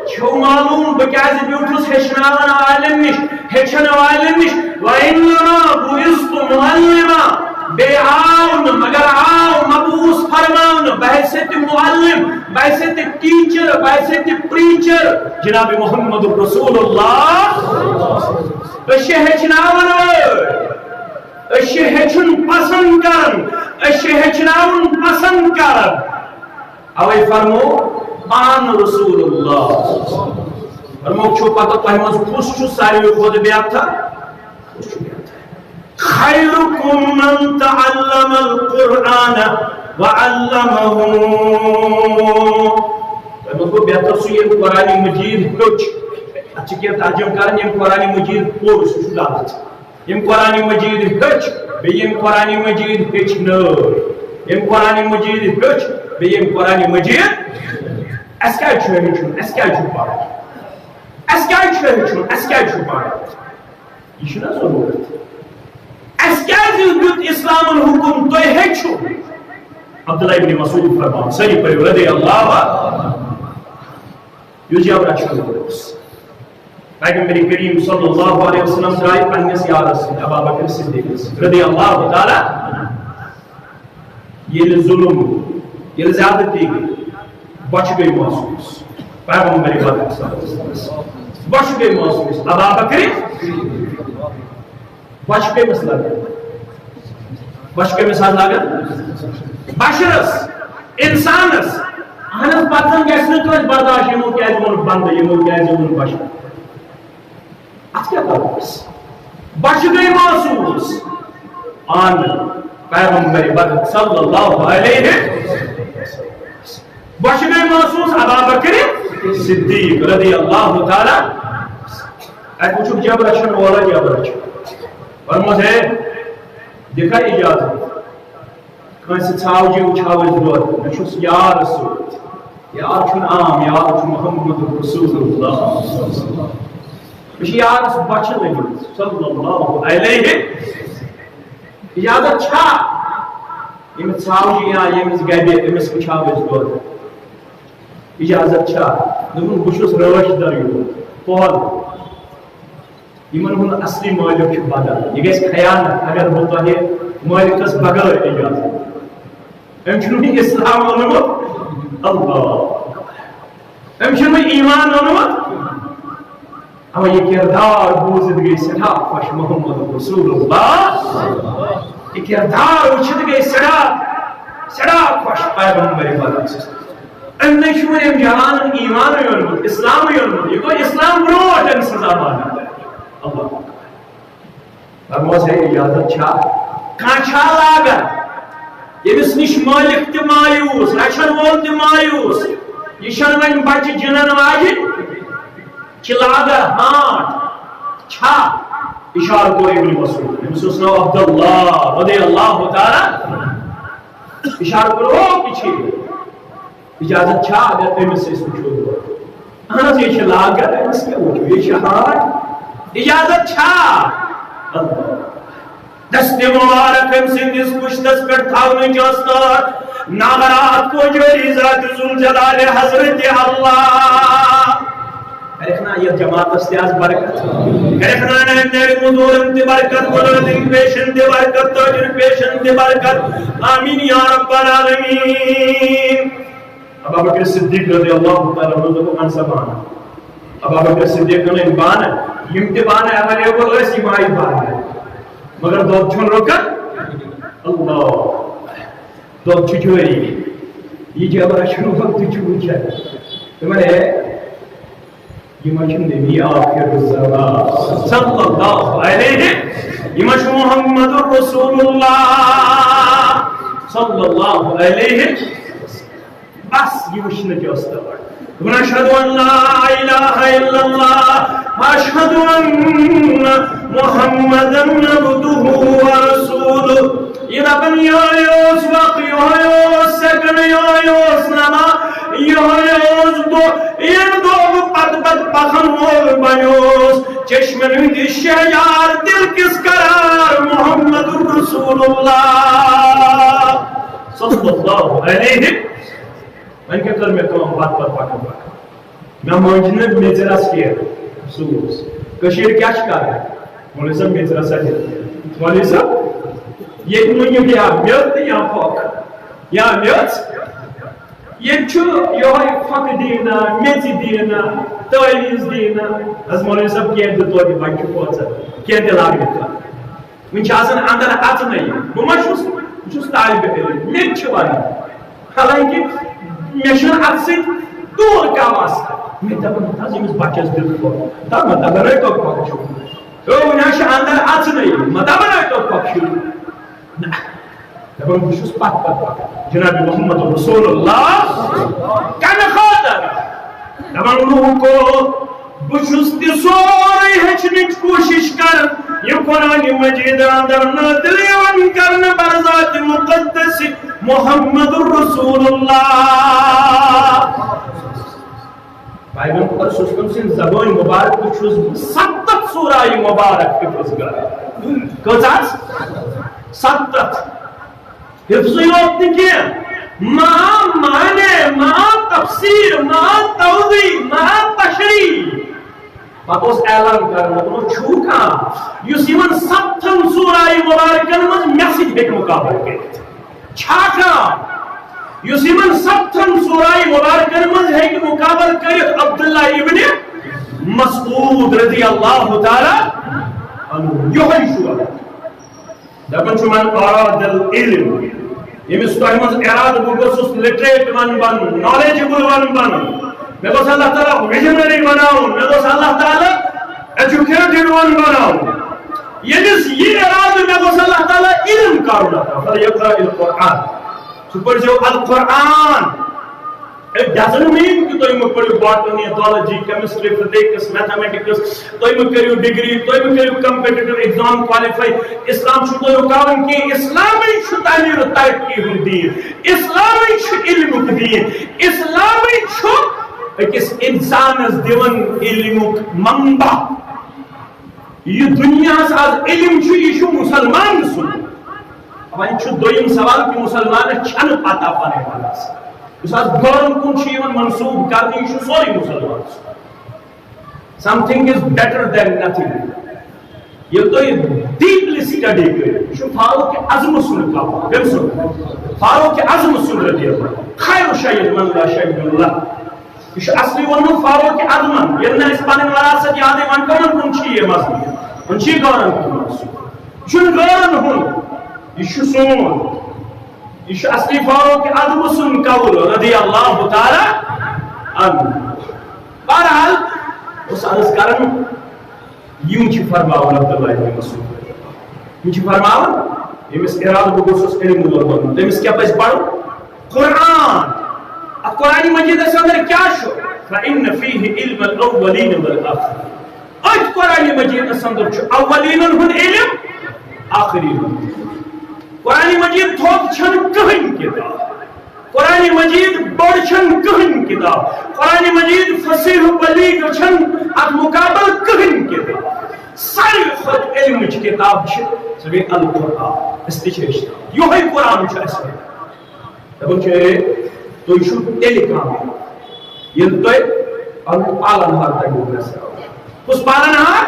چھو معلوم بکیازِ بیوٹھوس ہیچناون عالم نش ہیچن عالم نش وَإِنَّمَا بُعِثْتُ مُعَلِّمًا بے آون مگر آو مبعوث فرماون بحثیت معلم بحثیت ٹیچر بحثیت پریچر جناب محمد رسول اللہ اشی ہیچناون اشی ہیچن پسند کرن اشی ہیچناون پسند کرن اوے فرمو آن رسول اللہ فرمو چھو پتہ تہمز کس چھو ساری خود بیات تھا کس چھو بیات تھا خیرکم من تعلم القرآن وعلمہ فرمو کو بیات سو یہ قرآن مجید کچھ اچھا کیا ترجم کرن یہ قرآن مجید پور سو دارت یہ قرآن مجید کچھ بیم قرآن مجید کچھ نور یہ قرآن مجید کچھ بیم قرآن مجید اس کیا چھو ہیچن اس کیا چھو پاڑا اس کیا چھو ہیچن اس کیا چھو پاڑا یہ شنا ضرورت اس کیا دیت اسلام الحکم تو ہیچو عبداللہ ابن مسعود فرمان سری پر رضی اللہ یوزی اب رچھو کرس پیغمبر کریم صلی اللہ علیہ وسلم سرائی پنیس یارس ابا بکر صدیق رضی اللہ تعالی یہ ظلم یہ زیادتی گئی بچ گئی محسوس پیغمبر بکر صلی اللہ علیہ وسلم بچ گئی محسوس ابا بکر بچ گئی مسئلہ بچ گئی مثال لاغت بشرس انسانس اہنس پتن گیسنے تو اس برداشت یہ ملک ایز من بند یہ ملک ایز من بشر ات کیا کرس بچ گئی محسوس آن پیغمبر بکر صلی اللہ علیہ وسلم بچ گئی محسوس ابا بکر صدیق رضی اللہ تعالی ایک وچھو جب رچن والا جب رچن فرموز ہے دیکھا اجازت کنسی چھاو جی اچھاو ازدود نشوس یار رسول یار چھن عام یار چھن محمد رسول اللہ بشی یار اس بچن لگی صلی اللہ علیہ اجازت چھا یمس چھاو جی یا یمس گیبی یمس اچھاو ازدود اجازت چھا دمون بشوس روش دریو پہل یمن ہن اصلی مالک چھ بدل یہ گیس خیانت اگر ہوتا ہے مالکس بغیر اجازت ام چھنو اسلام اونمت اللہ ام چھنو ایمان اونمت اما یہ کردار بوزد گئی سٹھا خوش محمد رسول اللہ یہ کردار وچھد گئی سٹھا خوش پیغمبر خدا ام نشو ام جہان ایمان اونمت اسلام اونمت یہ کوئی اسلام بروٹ ام سزا مانا اللہ فرموز ہے اجازت چھا کانچھا لاغا یمس نش مالک تہ مایوس رچن وول تہ مایوس یہ چھن وۄنۍ بچہ جنن واجن لاگا ہانٹ چھا اشارہ کو ابن مسعود یمس اوس ناو عبداللہ رضی اللہ تعالی اشارہ کرو پیچھے اجازت چھا اگر امس اس وچھو اہن یہ چھ لاگا امس کیا وچھو یہ چھ ہانٹ اجازت چھا دست مبارک ام سندس پشتس پر تھاون جستار ناغرات کو جوری ذات ذوالجلال حضرت اللہ کرکھنا یہ جماعت استیاز برکت کرکھنا نیر مدورم تی برکت قدرت پیشن تی برکت تاجر پیشن تی برکت آمین یا رب العالمین ابا بکر صدیق رضی اللہ تعالی عنہ کو منصب آنا ابا بکر صدیق نے بان یم تی بان اویلیبل ہے سیمائی بان مگر دو چھن رکن اللہ دو چھجوری یہ جب رشنو وقت چھوچ ہے تو میں نے یہ مجھن نبی آخر الزمان صلی اللہ علیہ یہ مجھن محمد رسول اللہ صلی اللہ علیہ بس یہ وشن جوستوار ونشهد أن لا إله إلا الله وأشهد أن محمدا عبده ورسوله إذا بن يوس وقي يوس سكن يوس نما يوس دو يردو بد بخن مول بنيوس چشمن هندي الشجار دل کس قرار محمد رسول الله صلى الله عليه میں کیا کر میں کام بات پر پاکم میں مانجنے میزرس کیا سوز کشیر کیا شکار ہے مولی صاحب میزرس ہے مولی صاحب یہ کنونی کیا میت یا فوق یا میت یہ چھو یہ فق دینا میتی دینا تائلیز دینا از مولی صاحب کیا دو دی بچو پوچھا کیا دلاغ دیتا من چاہسن اندر ہاتھ نہیں وہ مجھوس طالب علم میت چھوانی حالانکہ میشن اتسی دور کا واسطہ میں دبن تازیمس بچس دل کو تب میں دبن ہے تو پکشو تو ناش اندر اتس نہیں میں دبن ہے تو پکشو دبن بشوس پاک جناب محمد رسول اللہ کن خاطر دبن روح کو بشوس تی سوری ہچنچ کوشش کر یہ قرآن مجید اندر نادلیون کرن برذات مقدس محمد رسول اللہ بائیبل پر سوچکن سے زبان مبارک کو چھوز 7 سورہ مبارک حفظ کر کچھ 7 حفظ یوت نکیا ما معنی ما تفسیر ما توضیح ما تشریح پتہ اس اعلان کرنا تو چھوکا یس یمن 7 سورہ مبارکن مز میسج ہیک مقابل کرت چھاکا یس یمن 7 سورہ مبارکن مز ہیک مقابل کرت عبداللہ ابن مسعود رضی اللہ تعالی عنہ یہی شو دپن چھو من اراد العلم یمس تہ مز اراد بگوس لٹریٹ ون بن نالیجبل ون بن میں بس اللہ تعالیٰ ویژنری بناؤں میں بس اللہ تعالیٰ ایجوکیٹڈ ون بناؤں یہ اراد میں بس اللہ تعالیٰ علم کرنا تھا فَلْيَقْرَأِ الْقُرْآنِ سپر جو القرآن It doesn't mean that you will botany, ethology, chemistry, physics, mathematics, you will degree, you will competitive exam qualify. Islam should go kavan ki Islam should amir taraqi hundi. Islam should ilm di. Islam should ekis insan as divan ilmuk mamba. Ye dunya as ilm should Musliman sun. Aban should doyim sawal ki Musliman chan pata pane wala se. Gauram kun Shivan Mansoob Karni issue, sorry Muslims. Something is better than nothing. You deeply study it. You Farooq Azam Sunnah. Farooq Azam Sunnah. Khayr Shayyid Man La Shayyidullah. You should asli one of Farooq Azman. Yerna Ispanin Varasat Yade Man Kaman kun Shiye Masli. And she Gauram kun Mansoob. You should Gauram hun. You should soon. یہ اصلی فاروق اعظم سن قول رضی اللہ تعالی عنہ. بہرحال اس عرض کرن یوں چھ فرماون عبداللہ ابن مسعود یوں چھ فرماون یمس ارادہ بگوسس علم اللہ تمس کیا پس پڑھ قرآن. اب قرآن مجید اس اندر کیا شو فإن فيه علم الاولین والآخرین. اج قرآن مجید اس اندر چھ اولین ہن علم آخرین ہن. قرآن مجید تھوک چھن کہن کتاب. قرآن مجید بڑھ چھن کہن کتاب. قرآن مجید فصیح بلیغ چھن ات مقابل کہن کتاب. ساری خود علم چھ کتاب چھ سوی القرآن استشہشتا. یو ہے قرآن چھ اس میں. تب چھے تو یشو تیلی کام. یہ تو ان پالن ہار تک گوگنا سا. اس پالن ہار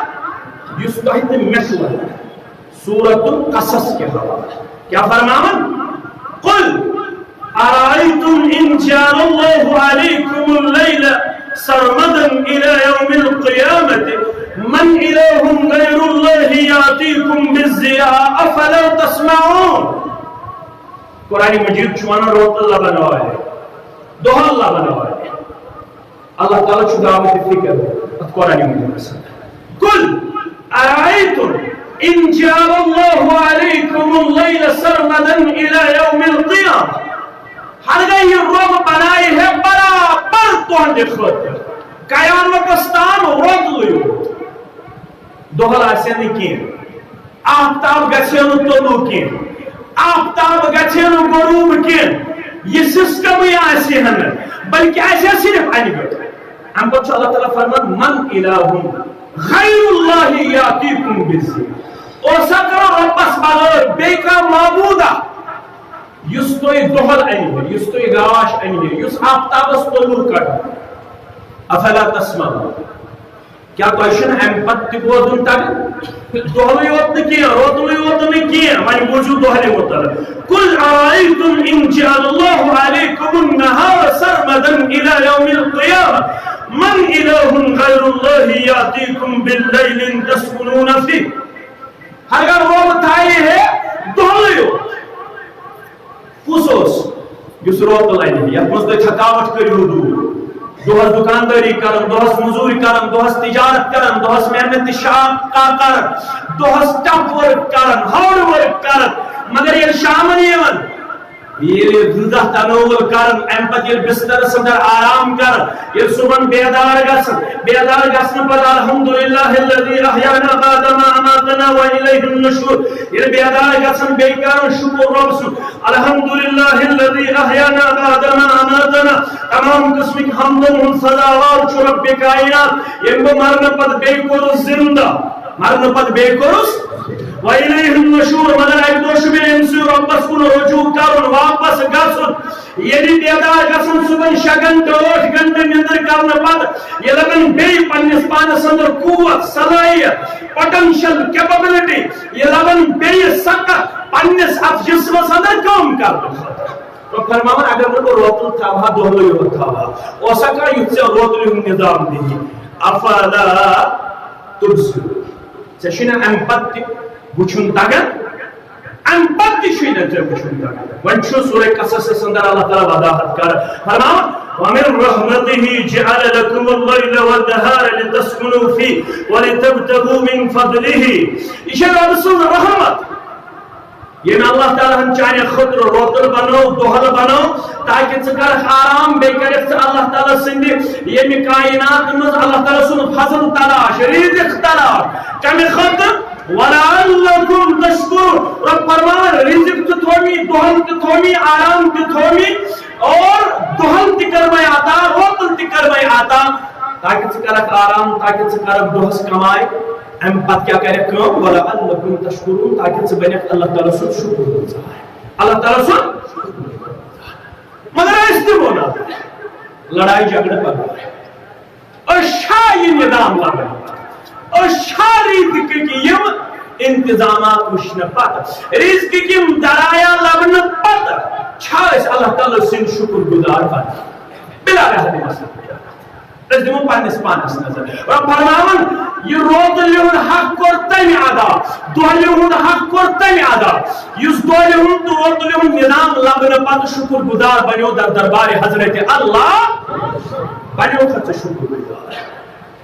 یس تو ہیتے مثل سورۃ القصص کے حوالہ. کیا فرماون قل ارائیتم ان جعل اللہ علیکم اللیل سرمدا الى یوم القیامت من الہ غیر اللہ یاتیکم بالضیاء افلا تسمعون. قرآن مجید چوانا روت اللہ بناوا ہے دوہ اللہ بناوا ہے. اللہ تعالیٰ چھوڑا میں فکر قرآن مجید قل ارائیتم ان جعل اللہ علیکم اللیل سرمدا الى یوم القیامہ. ہرگاہ یہ روب بنائے ہے برابر تہندِ خاطر قیامتس تام روب لیو. دۄہل آسہِ نہٕ کینٛہہ. آفتاب گژھِ نہٕ طلوع کینٛہہ. آفتاب گژھِ نہٕ غروب کینٛہہ. یہ سسٹمٕے آسہِ نہٕ بلکہ آسہِ صرف انہِ گٔٹۍ. اَمہِ پتہٕ چھُ اللہ تعالیٰ فرمان من الہ غیر اللہ یاتیکم بالضیاء. اور سکرا ربس بغیر بیکا معبودہ یس توی دہل انہ یس توی گاش انہ یس آفتابس طلوع کڑ. افلا تسمعون. کیا کوشن ام پت تہ بودن تگ دہل یوت نہ کینٛہہ روتل یوت نہ کینٛہہ وۄنۍ بوٗزِو دہلہِ متعلق. قل ارائیتم ان جعل اللہ علیکم النہار سرمدا الى یوم القیامہ من الہ غیر اللہ یاتیکم باللیل تسکنون فیہ. ہرگاہ روب تھائی ہے دہل یوت کس اس روتل انہ یتھ مز تُہۍ تھکاوٹ کٔرِو دوٗر. دۄہس دُکاندٲری کرن دۄہس موٚزوٗرۍ کرن دۄہس تجارت کرن دۄہس محنت شاقہ کرن دۄہس ٹف ورک کرن ہارڈ ورک کرن مگر ییٚلہِ شامن یِوان ییٚلہِ غذا تناول کرن امہِ پتہٕ ییٚلہِ بسترس اندر آرام کرن ییٚلہِ صبحن بیدار گژھن بیدار گژھنہٕ پتہٕ الحمدللہ الذی احیانا بعد ما اماتنا والیہ النشور ییٚلہِ بیدار گژھن بیٚیہِ کرن شکر رۄب سُنٛد الحمدللہ الذی احیانا بعد ما اماتنا. تمام قسمٕکۍ حمدن ہُنٛد سزاوار چھُ رۄبِ کائنات ییٚمۍ بہٕ مرنہٕ پتہٕ بیٚیہِ کوٚرُس زندہ مرنہٕ پتہٕ بیٚیہِ کوٚرُس وَإِلَيْهِ النُّشُورُ. مگر اکہِ دۄہ چھُ مےٚ أمۍ سٕے رۄبس کُن رجوع کرُن واپس گژھُن. ییٚلہِ بیدار گژھن صبحن 6 گھنٹہٕ 8 گھنٹہٕ نِندٕر کرنہٕ پتہٕ یہِ لگن بیٚیہِ پننِس پانس اندر قوت صلٲحیت پوٹینشل کیپبلٹی یہِ لگن بیٚیہِ سخت پننِس اتھ جسمس اندر کٲم کرنہٕ خٲطرٕ. تو فرماون اگر نہٕ بہٕ روتل تھاوہا دۄہلٕے یوت تھاوہا اوسا کانٛہہ یُتھ ژےٚ روتلہِ ہُنٛد نظام دِیہِ. افلا تبصرون. ژےٚ چھُے نہٕ امہِ پتہٕ تہِ وٕچھُن تگان امہِ پتہٕ تہِ چھُے نہٕ ژےٚ وٕچھُن تگان. وۄنۍ چھُ سورہ قصصس اندر اللہ تعالیٰ وضاحت کران فرماون ومن رحمته جعل لكم الليل والنهار لتسكنوا فيه ولتبتغوا من فضله. یہ چھِ رۄبہٕ سٕنٛز رحمت یم اللہ تعالیٰ ہن چانے خطر روتل بنو دہل بنو تاکہ ژٕ کرکھ آرام بیٚیہِ کرکھ ژٕ اللہ تعالیٰ سٕنٛدِ ییٚمہِ کائنات منٛز اللہ تعالیٰ سُنٛد فضل تلاش رزق تلاش کمہِ خٲطرٕ وَلَعَلَّكُمْ تَشْكُرُونَ رب فرمان رزق تہِ تھومی دہل تہِ تھومی آرام تہِ تھومی اور دہل تہِ کرمے عطا روتل تہِ کرمے عطا تاکہ ژٕ کرکھ آرام تاکہ ژٕ کرکھ دۄہس کماے ام پتہ کیا کرے کام وَلَعَلَّكُمْ تَشْكُرُونَ تاکہ ژٕ بنکھ اللہ تعالیٰ سُنٛد شکر گزار اللہ تعالیٰ سُنٛد مگر أسۍ دِمو نہٕ لڑائی جھگڑٕ بغٲر أسۍ چھا یہِ نظام لبن أسۍ چھا رزقٕکۍ یِم انتظامات وٕچھنہٕ پتہٕ رزقٕکۍ یِم ذرایع لبنہٕ پتہٕ چھا أسۍ اللہ تعالیٰ سٕنٛدۍ شکر گزار پتہٕ بلا رحم مسلہٕ أسۍ دِمو پننِس پانس نظر رب فرماون یہ روتلہِ ہُنٛد حق کوٚر تمہِ ادا دۄہلہِ ہُنٛد حق کوٚر تمہِ ادا یُس دۄہلہِ ہُنٛد تہٕ روتلہِ ہُنٛد نظام لبنہٕ پتہٕ شکر گزار بنیو در دربارِ حضرت اللہ بنیو ژٕ شکر گزار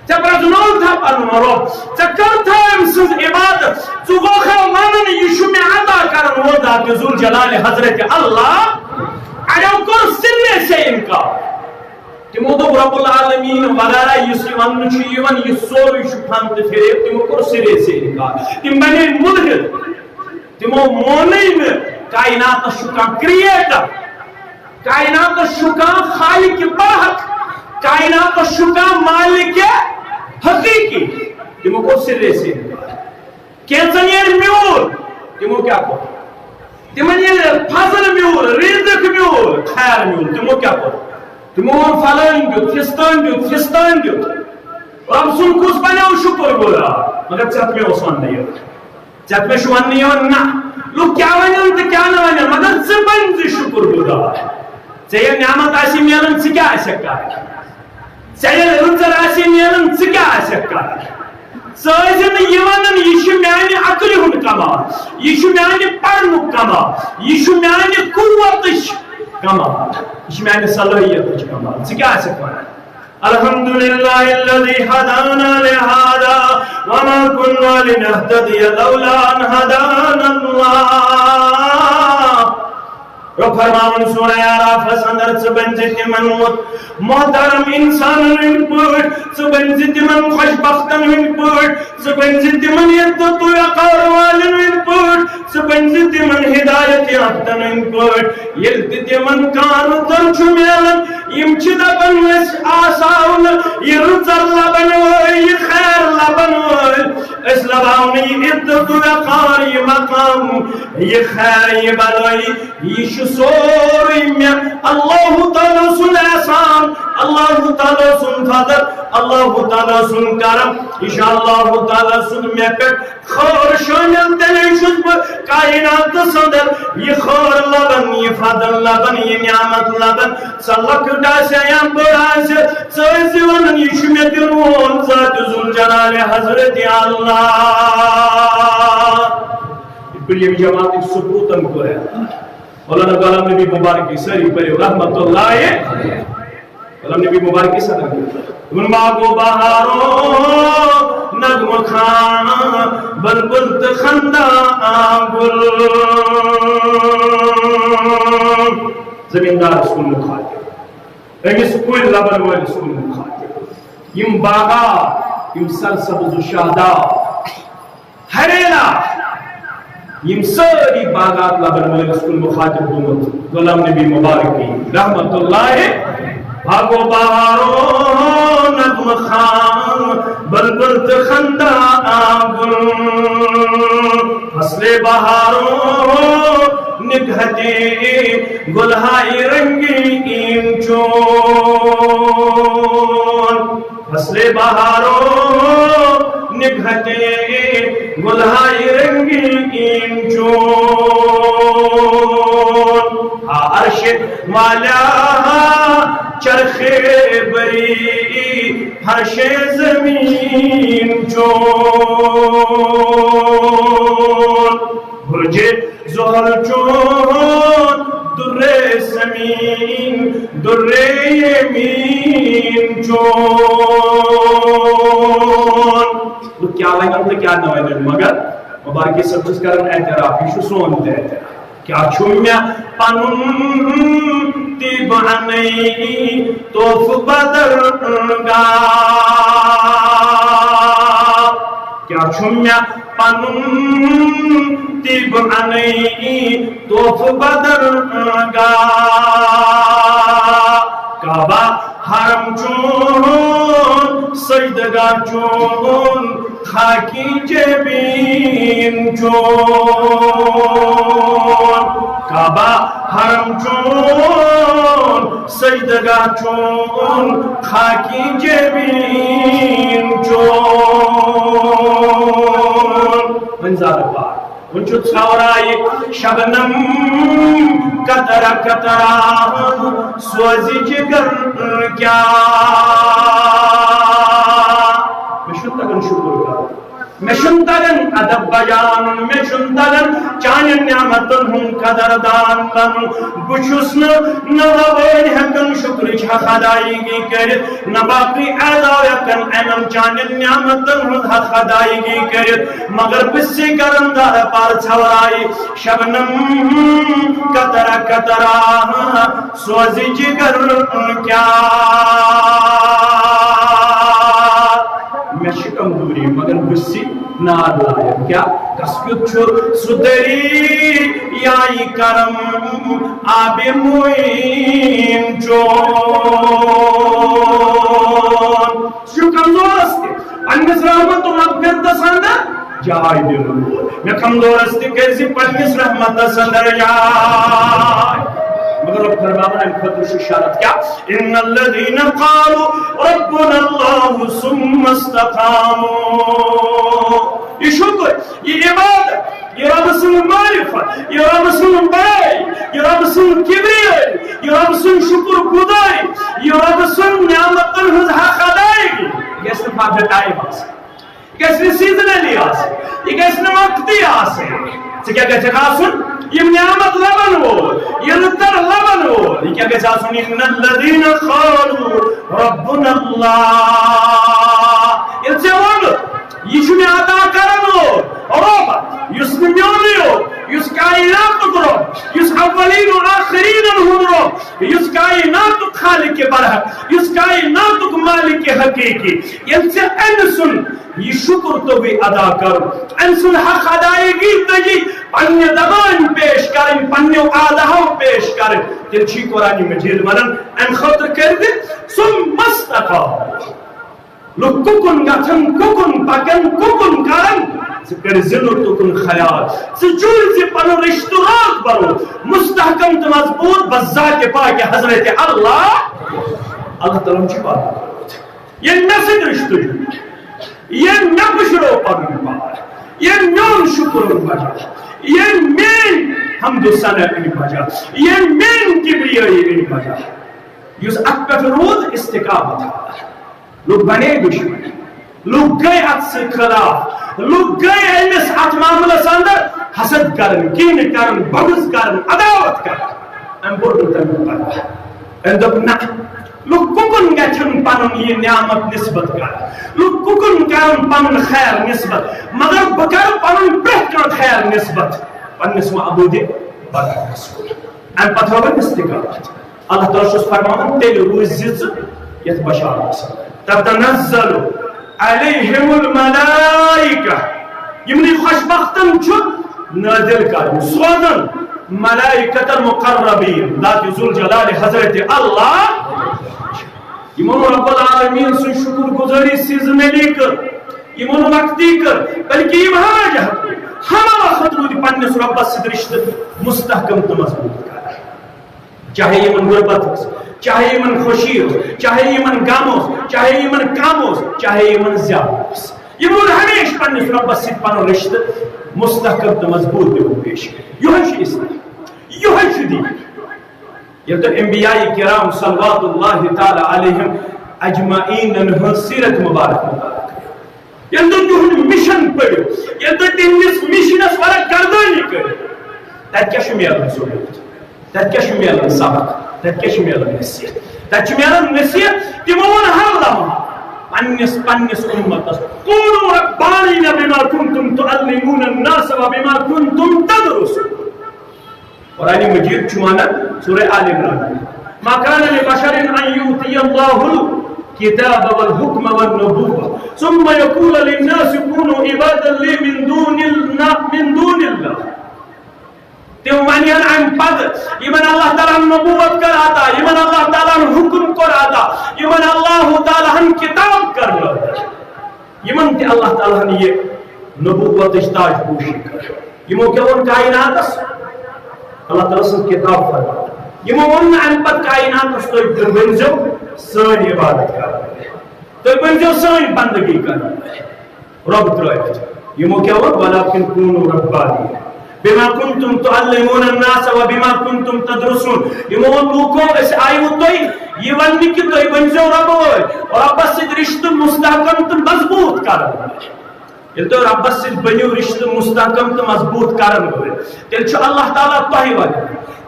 ژےٚ پرٛزنوتھا پنُن رۄب ژےٚ کٔرتھا أمۍ سٕنٛز عبادت ژٕ گوکھا ونُن یہِ چھُ مےٚ عطا کرن وول ذات ذوالجلال حضرت اللہ اڑیو کوٚر سرے سے انکار تمو دوٚپ رب العالمین وغیرہ یُس یہِ وننہٕ چھُ یِوان یہِ سورُے چھُ فن تہٕ فریب تمو کوٚر سرے سے انکار تِم بنے مُلحد تمو مونٕے نہٕ کائناتس چھُ کانٛہہ کریٹر کائناتس چھُ کانٛہہ خالق برحق کائناتس چھُ کانٛہہ مالک حقیقی تمو کوٚر سرے سے انکار کینٛژن ییٚلہِ میوٗل تمو کیٛاہ کوٚر تمن ییٚلہِ فضل میوٗل رزق میوٗل خیر میوٗل تمو کیٛاہ کوٚر تمو ووٚن فلٲنۍ دیُت فِستٲنۍ دیُت رب سُنٛد کُس بنیو شکر گزار مگر ژےٚ مےٚ اوس وننہٕ یِوان ژےٚ مےٚ چھُ وننہٕ یِوان نہ لُکھ کیٛاہ ونن تہٕ کیٛاہ نہٕ ونن مگر ژٕ بن زِ شکر گزار ژےٚ ییٚلہِ نعمت آسی میلان ژٕ کیٛاہ آسکھ کران ژےٚ ییٚلہِ رٕژر آسی میلان ژٕ کیٛاہ آسکھ کران ژٕ ٲسۍ نہٕ یہِ ونان یہِ چھُ میانہِ عقلہِ ہُنٛد کمال یہِ چھُ میانہِ پرنُک کمال یہِ چھُ میانہِ قوتٕچ کمال یہ میانہ صلاحیت کمال ژٕ کیٛاہ آسکھ ونان الحمدللہ الذی ہدانا لہذا وما كنا لنهتدی لولا ان ہدانا اللہ رب فرماون سورہ اعراف اندر ژٕ بن زِ تِمن محترم انسانن ہٕنٛدۍ پٲٹھۍ ژٕ بن زِ تِمن خوش بختن ہٕنٛدۍ پٲٹھۍ ژٕ بن زِ تِمن عزت و وقار والٮ۪ن ہٕنٛدۍ پٲٹھۍ ژٕ بن زِ تِمن ہدایت یافتن ہٕنٛدۍ پٲٹھۍ ییٚلہِ تہِ تِمن کانٛہہ رٕژر چھُ میلان یِم چھِ دپان أسۍ آساو نہٕ یہِ رٕژر لبن وٲلۍ یہِ خیر لبن وٲلۍ أسۍ لباو نہٕ یہِ عزت و وقار یہِ مقام یہِ خیر یہِ بلٲیی یہِ چھُ سورُے مےٚ اللہ تعالیٰ سُنٛد احسان اللہ تعالیٰ سُنٛد فضل اللہ تعالیٰ سُنٛد کرم یہِ چھُ اللہ تعالیٰ سُنٛد مےٚ پٮ۪ٹھ خٲر شٲمِل تیٚلے چھُس بہٕ کائناتس اندر یہِ خٲر لبن یہِ فضل لبن یہِ نعمت لبن سۄ لۄکٕٹ آسہِ یا بٔڑ آسہِ ژٕ ٲسۍ ونان یہِ چھُ مےٚ دِنہٕ وول ذات ذوالجلال حضرت اللہ یہِ جماعتٕکۍ ثبوٗتن کوٚر مولانا غلام نبی مبارکی ساری پڑھو رحمت اللہ غلام نبی مبارکی صدر باغو بہارو نغم خان بلبل خندہ گل زمیندار سکون مخاطب امس کل لبن ول سکون مخاطب یم باغات یم سرسبز و شاداب ہریلا یم ساری باغات لبن ول سکون مخاطب گومت غلام نبی مبارکی رحمت اللہ بھاگو بہارو نغم خان بلبل خندہ گل فصل بہارو نگہتے گلہائی رنگین چون فصل بہارو نگہتے گلہائی رنگین چون عرش والا چرخ بری فرش زمین چون برج زحل چون در سمین در یمین چون تو کیا لگا تو کیا نہ لگا مگر مبارکی صاحب چھس کرن اعتراف یہ سون تہ اعتراف کیا چھو مے پنن تی بہنئی توف بدر گا کیا چھو مے پنن تی بہنئی توف بدر گا کعبہ حرم چون سجدگاہ چون خاکی جبین چون کعبہ حرم چون سجدگاہ چون خاکی جبین چون منظر پار ونچو ژھاورائی شبنم قطرہ قطرہ سوزی جگر کیا میں چھن تگن شکر کرو میں چھن تگن ادب بجان میں چھن تگن چانین نعمتن ہم قدردان بن بچھس نہ وین ہکن شکر حق ادائیگی کرت نہ باقی اعضاء ہکن انم چانین نعمتن ہم حق ادائیگی کرت مگر بسی کرن دار پار ژھاورائی شبنم قطرہ قطرہ سوزی جگر کیا میں شکم دوری مگر بسی ناد لائق کیا کسکت چھو سدری یائی کرم آب موین چون شکم دوستی انس رحمت و مغفرت سندر جائی دلو میں کم دوستی کیسی پنس رحمت سندر جائی مگر رب فرمانا ان خطر ششارت کیا ان الذین قالوا ربنا اللہ ثم استقاموا یہ شکر یہ عبادت یہ رب سن معرفت یہ رب سن بائی یہ رب سن کبریائی یہ رب سن شکر خدائی یہ رب سن نعمت حق ادائیگی یہ اس نے فاضل ٹائم آسے یہ اس نے سیزنلی آسے یہ اس نے وقتی آسے کیا کہتے ہیں آسن یہ نعمت لبن ہو یہ لطر لبن ہو یہ کیا کہتے ہیں آسن ان الذین قالوا ربنا اللہ یہ جواب یہ چھوڑے عطا کرنو رب یس میونیو یس کائنات کرو یس اولین و آخرین ہنرو یس کائنات خالق برحق یس کائنات مالک حقیقی یہ سے انسن یہ شکر تو بھی ادا کرو انسن حق ادائیگی تجی پنی دبان پیش کریں پنی آدھاؤ پیش کریں تیل چھی قرآن مجید ونن ان خطر کردی سم مستقا لوگ ککن گتن ککن پکن ککن کرن کر ذلو تکن خیال چور سے پنو اشتراک برو مستحکم تو مضبوط بذات پاک حضرت اللہ تعالیٰ چی بات یہ نسد رشتو یہ نبشرو پاکن پار یہ میون شکر بجا یہ مین حمد و ثنا ان بجا یہ مین کبریائی ان بجا یس اکبر رود استقامت لوگ بنے دشمن لوگ گئے ات سے خلاف لوگ گئے امس ات معاملس اندر حسد کرن کین کرن بغض کرن عداوت کرن ام بوڑ تم پتہ ان دب نہ لوگ ککن گچن پنن یہ نعمت نسبت کر لوگ ککن کرن پنن خیر نسبت مگر بکر پنن پرت خیر نسبت پنس معبود بدر رسول ام پتہ ہوگا استقامت اللہ تعالی چھس فرمان تیل روز زز یت بشارت تتنزل علیہم الملائکہ یمنی خوشبختن چھو نازل کرن سوزن ملائکت المقربین ذات ذوالجلال حضرت اللہ یمن رب العالمین سن شکر گزاری سیزنلی کر یمن وقتی کر بلکہ یم حاجہ ہم وقت رود پنس رب سدرشت مستحکم تو مضبوط کر چاہے یمن غربت چاہے یمن خوشی ہو چاہے یمن غم ہو چاہے یمن کم ہو چاہے یمن زیادہ ہو یمن ہمیشہ پنس رب سد پن رشت مستحکم تو مضبوط دے پیش یہ اسلام یہ دین یہ تو انبیاء کرام صلوات اللہ تعالی علیہم اجمعین انہن سیرت مبارک یہ تو تہند مشن پڑھو یہ تو تہندس مشنس ورک گردانی کرو تت کیا میلان ضرورت تت کیا میلان سبق تت کیا میلان نصیحت تت میلان نصیحت تمو ون ہر لمحہ پنس امتس کونوا ربانین بما کنتم تعلمون الناس وبما کنتم تدرسون. قرآن مجید چھوانا سورہ آل عمران ما كان لبشر ان يؤتي الله الكتاب والحكم والنبوة ثم يقول للناس كونوا عبادا لي من دون الله. تم ونیان ام پد یمن اللہ تعالیٰ نبوت کر آتا, یمن اللہ تعالیٰ حکم کر آتا, یمن اللہ تعالیٰ کتاب کر آتا, یمن تی اللہ تعالیٰ نے یہ نبوت اشتاج پوشی کر یمو کیا ان کائناتس اللہ تعالیٰ سے کتاب کر یمو ان ام پد کائناتس تو بنزو سن عبادت کر تو بنزو سن بندگی کر رب ترائیت یمو کیا ان ولیکن کونوا ربانین بما کنتم تعلمون الناس وبما کنتم تدرسون. یمون لوکو اس آئیو توی یہ ونی کی توی بنزو ربوی اور ربس سے رشتہ مستحکم تو مضبوط کرن. یہ تو ربس سے بنیو رشتہ مستحکم تو مضبوط کرن ہوئے تیل چھو اللہ تعالیٰ توہی وقت,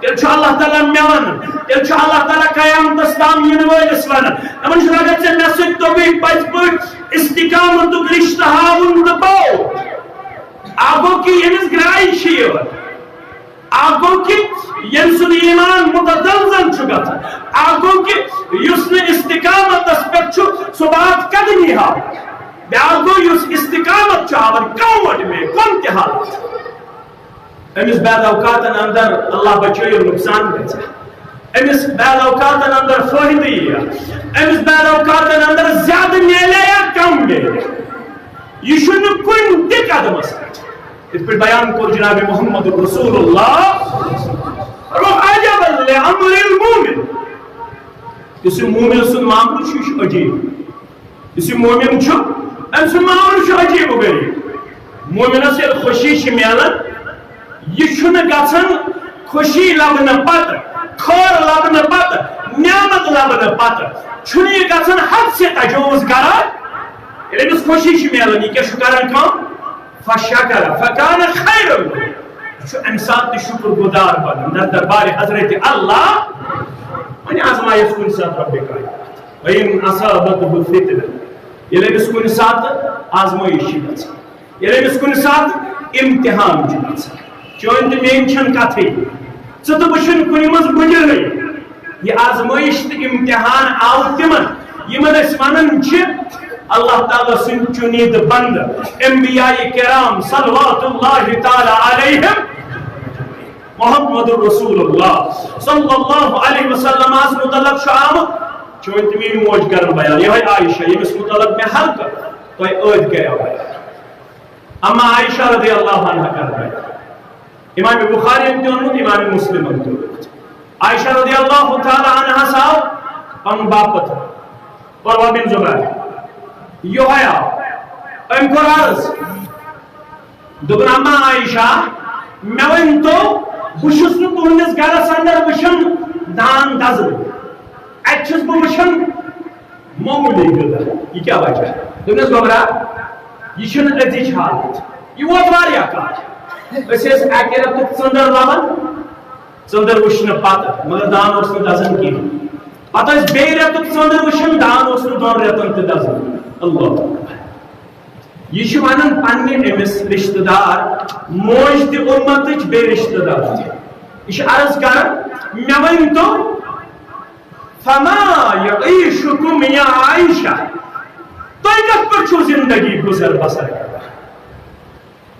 تیل چھو اللہ تعالیٰ میون, تیل چھو اللہ تعالیٰ قیام دستام ینوائل اسوانا امن شراغت سے نسک تو بھی پچ پچ استقامت رشتہ ہاون دباؤ آگو کی یمس گرائی شیور آگو کی ینسن ایمان متدلزن چکت آگو کی یسن استقامت اسپیت چھو صبات قدمی ہاں بیاگو یس استقامت چاور کونٹ میں کونتی حالت امس بعد اوقاتن اندر اللہ بچوئی نقصان دیتا امس بعد اوقاتن اندر فائدی ہے امس بعد اوقاتن اندر زیادہ میلے یا کم میلے یہ شنو کن تی قدم اس اس پر بیان کو جناب محمد رسول اللہ روح عجبا لعمر المومن. اس مومن سن معامل شش عجیب اس مومن چھو ام سن معامل شش عجیب ہو گئی مومن سے خوشی شمیلن یہ چھن گھن خوشی لبن پت خور لبن پت نعمت لبن پت چھن یہ گھن حد سے تجاوز کران یعنی اس خوشی شمیلن یہ کیا شکران کام فشکر فکان خیر شو انسان تی شکر گزار بن در دربار حضرت اللہ من آزمائش کن ساتھ رب کائنات وین اصابته فتنہ یہ اس کن ساتھ آزمائشی بچا یہ اس کن ساتھ امتحان بچا چون تی مین چھن کتھی ستو بشن کنی مز بجر رہی یہ آزمائش تی امتحان آو تمن یہ من اسمانن چھ اللہ تعالیٰ سن چنید بند انبیاء کرام صلوات اللہ تعالیٰ علیہم محمد رسول اللہ صلی اللہ علیہ وسلم آز مطلق شعام چون تمین موج کرن بیان یہ ہے عائشہ یہ اس مطلق میں حل کر تو یہ عید گیا بیان اما عائشہ رضی اللہ عنہ کر بیان امام بخاری انتونود امام مسلم انتونود عائشہ رضی اللہ تعالیٰ عنہ صاحب ان باپت اور بن زبیر یہ ہے ام کو عرض دبن اما عائشہ میں ون تو بشس نو تہندس گرس اندر وشن دان دزل اچھس بہ وشن معمولی غذا یہ کیا وجہ دبنس گوبرا یہ چھن ازچ حالت یہ ووت واریاہ کال اس اکہ رتک ژندر لبن ژندر وشن پتہ مگر دان اوس نہ دزن کینہ پتہ اس بیٚیہِ رتک ژندر وشن دان اوس نہ دون رتن تہ دزن اللہ یہ چھُ ونان پننہِ أمِس رشتہ دار موج تہِ امتٕچ بیٚیہِ رشتہ دار تہِ یہ چھُ عرض کران مےٚ ؤنۍتو فما یعیشکم یا عائشہ تُہۍ کتھ پٲٹھۍ چھُو زندگی گزر بسر کران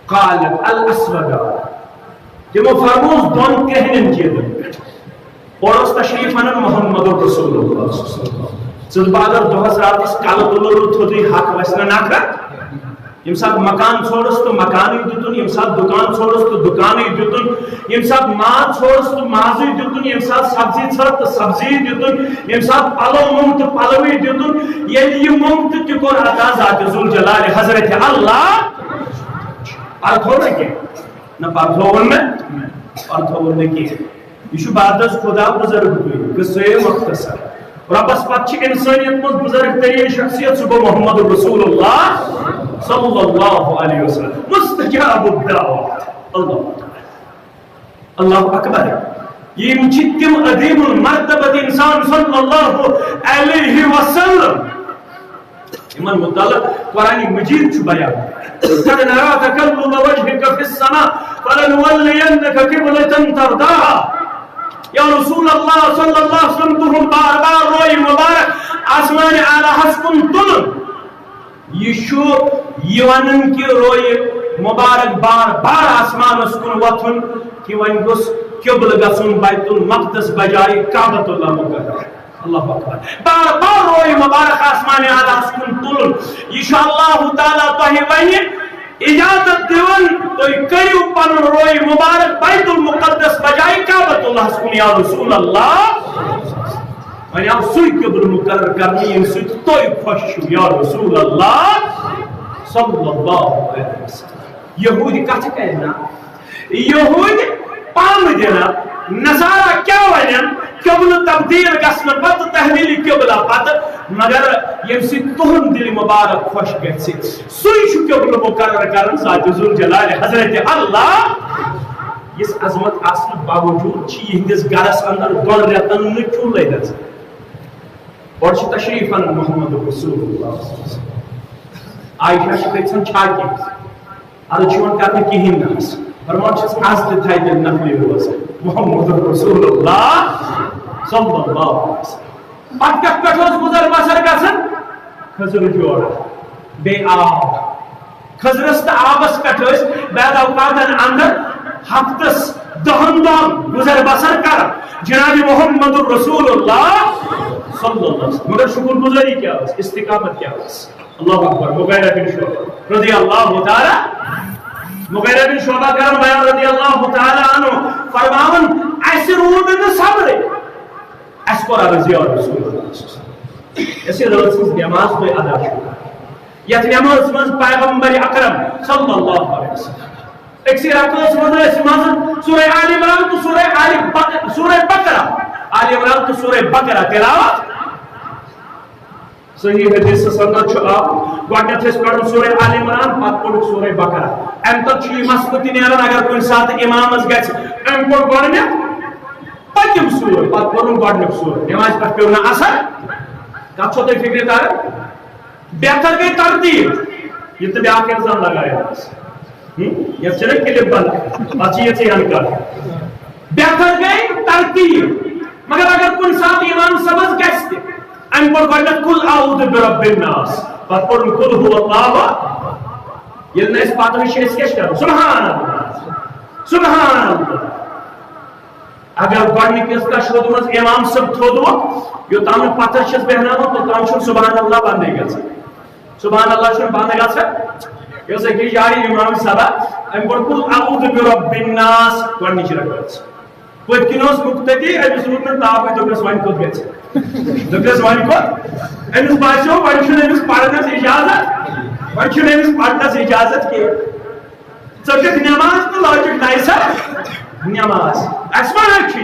قالت الاسود تمو فرموس دون کرہنٮ۪ن چیٖزن پٮ۪ٹھ اور اوس تشریف انان محمد رسول اللہ صلی اللہ علیہ وسلم ژٕ اگر دۄہس راتس کلہٕ تُلُر تھوٚدُے حق وسہِ نہٕ نکھرا یم سات مکان چھوڑس تو مکانی دیتن یم سات دکان چھوڑس تو دکانی دیتن یم سات ماز چھوڑس تو مازی دیتن یم سات سبزی چھڑ تو سبزی دیتن یم سات پلو مم تو پلوی دیتن یہ مم تو تکور عطا ذات ذوالجلال حضرت اللہ پرتھو نہ کہ نہ پرتھو میں پرتھو نہ کہ یہ بعد از خدا بزرگ ہوئی قصے مختصر ربس پتہ انسانیت مز بزرگ ترین شخصیت صبح محمد رسول اللہ صلی اللہ علیہ وسلم مستجاب الدعوات اللہ اکبر یہ تم عظیم المرتبت انسان صلی اللہ علیہ وسلم من متعلق قرآن مجید چھو بیان قد نرى تقلب وجهك في السماء فلنولينك قبلة ترضاها یا رسول اللہ صلی اللہ علیہ وسلم تہن بار بار روئی مبارک آسمان اعلیٰ ہس کن تلن یہ چھو یہ ونن کہ روئی مبارک بار بار آسمان اس کن وطن کہ ون گس قبل گسن بیت المقدس بجائے کعبۃ اللہ مقرر اللہ اکبر بار بار روئی مبارک آسمان اعلیٰ ہس کن تلن یہ اللہ تعالیٰ تہی ونی اجازت دیون تو کریو پن روئی مبارک بیت المقدس بجائے کعبۃ اللہ سکن یا رسول اللہ ونی آپ سوئی قبل مقرر کرنی ان سوئی توئی خوش یا رسول اللہ صلی اللہ علیہ وسلم یہودی کہتے کہنا یہود پام دینا نصارہ کیا ونین قبل تبدیل گسن پت تحویل قبلہ پت مگر یم سی تہن دل مبارک خوش گژھِ سوئی چھُ قبل مقرر کرن ذات ذوالجلال حضرت اللہ یس عظمت آسنہٕ باوجود چھ یہندس گرس اندر دۄن رٮ۪تن نہٕ چوٗلے گژھان اور چھ تشریف ان محمد رسول اللہ عائشہ چھ گژھان چھاکہِ عرض چھُ یِوان کرنہٕ کِہیٖنۍ نہٕ حظ فرمان چھس آز تہِ تھایہِ تیٚلہِ نفلی روزٕ محمد رسول اللہ صلی اللہ علیہ وسلم پتہ کتھ پٮ۪ٹھ اوس گزر بسر گژھان کھزر جوڑا بیٚیہِ آب کھزرس تہٕ آبس پٮ۪ٹھ ٲسۍ بعد اوقاتن اندر ہفتس 10 دۄہن گزر بسر کران جناب محمد رسول اللہ صلی اللہ علیہ وسلم مگر شکر گزاری کیا ٲس استقامت کیا ٲس اللہ اکبر مغیرہ بن شعبہ رضی اللہ تعالی مغیرہ بن شعبہ کرن بیان رضی اللہ تعالی عنہ فرماون اسہ روٗد نہٕ صبرے اس کو عرض یا رسول اللہ اسی رات سنز نماز تو ادا چھو یت نماز منز پیغمبر اکرم صلی اللہ علیہ وسلم اکسی رکعت منز اس منز سورہ آل عمران تو سورہ بقرہ آل عمران تو سورہ بقرہ تلاوت صحیح حدیث سند چھو آپ گوڈنیتھ اس پڑھن سورہ آل عمران پتہ پڑھ سورہ بقرہ ام تک چھ مسئلہ نیران اگر کُنہِ ساتہٕ امامس گژھِ ام پڑھ گوڈنیتھ پتم سور پتہ پڑھن گوڈنیُک سور نماز پٮ۪ٹھ پیوٚو نہٕ اثر کتھ چھو تۄہہِ فکرِ تر بہتر گٔے ترتیٖب یہ تو بیاکھ الزام لگایا یتھ چھنہ کلپ بند پتہٕ چھِ یژھے ہن کر بہتر گٔے ترتیٖب مگر اگر کُنہِ ساتہٕ امام صٲبس گژھِ تہِ ام پڑھ گوڈنیتھ قل اعوذ برب الناس پتہ پڑھن قل هو اللہ ییٚلہِ نہٕ اَسہِ پتہ چھِ أسۍ کیٛاہ چھِ کران سبحان اللہ سبحان اللہ اگر گوڈنِکِس تشہُد منٛز امام صٲب تھوٚدوُکھ یوٚتام نہٕ پتہ چھس بیہناوان توٚتام چھُنہٕ سبحان اللہ بندٕے گژھان سبحان اللہ چھُنہٕ بنٛد گژھان یۄس أکِس جایہِ امام صٲبا أمۍ پوٚر قل اعوذ برب الناس گوڈنِچ رکعت پٔتۍ کِنۍ اوس مُقتدی أمِس روٗد نہٕ تاپٕے دوٚپنس وۄنۍ کوٚت گژھِ دوٚپنس وۄنۍ کوٚت أمِس باسیٚو وۄنۍ چھُنہٕ أمِس پرنس اجازت وۄنۍ چھُنہٕ أمِس پرنس اجازت کینٛہہ ژٔٹِکھ نٮ۪ماز تہٕ لٲجِکھ نَیہِ سر نماز اَسہِ ما ہیٚچھِ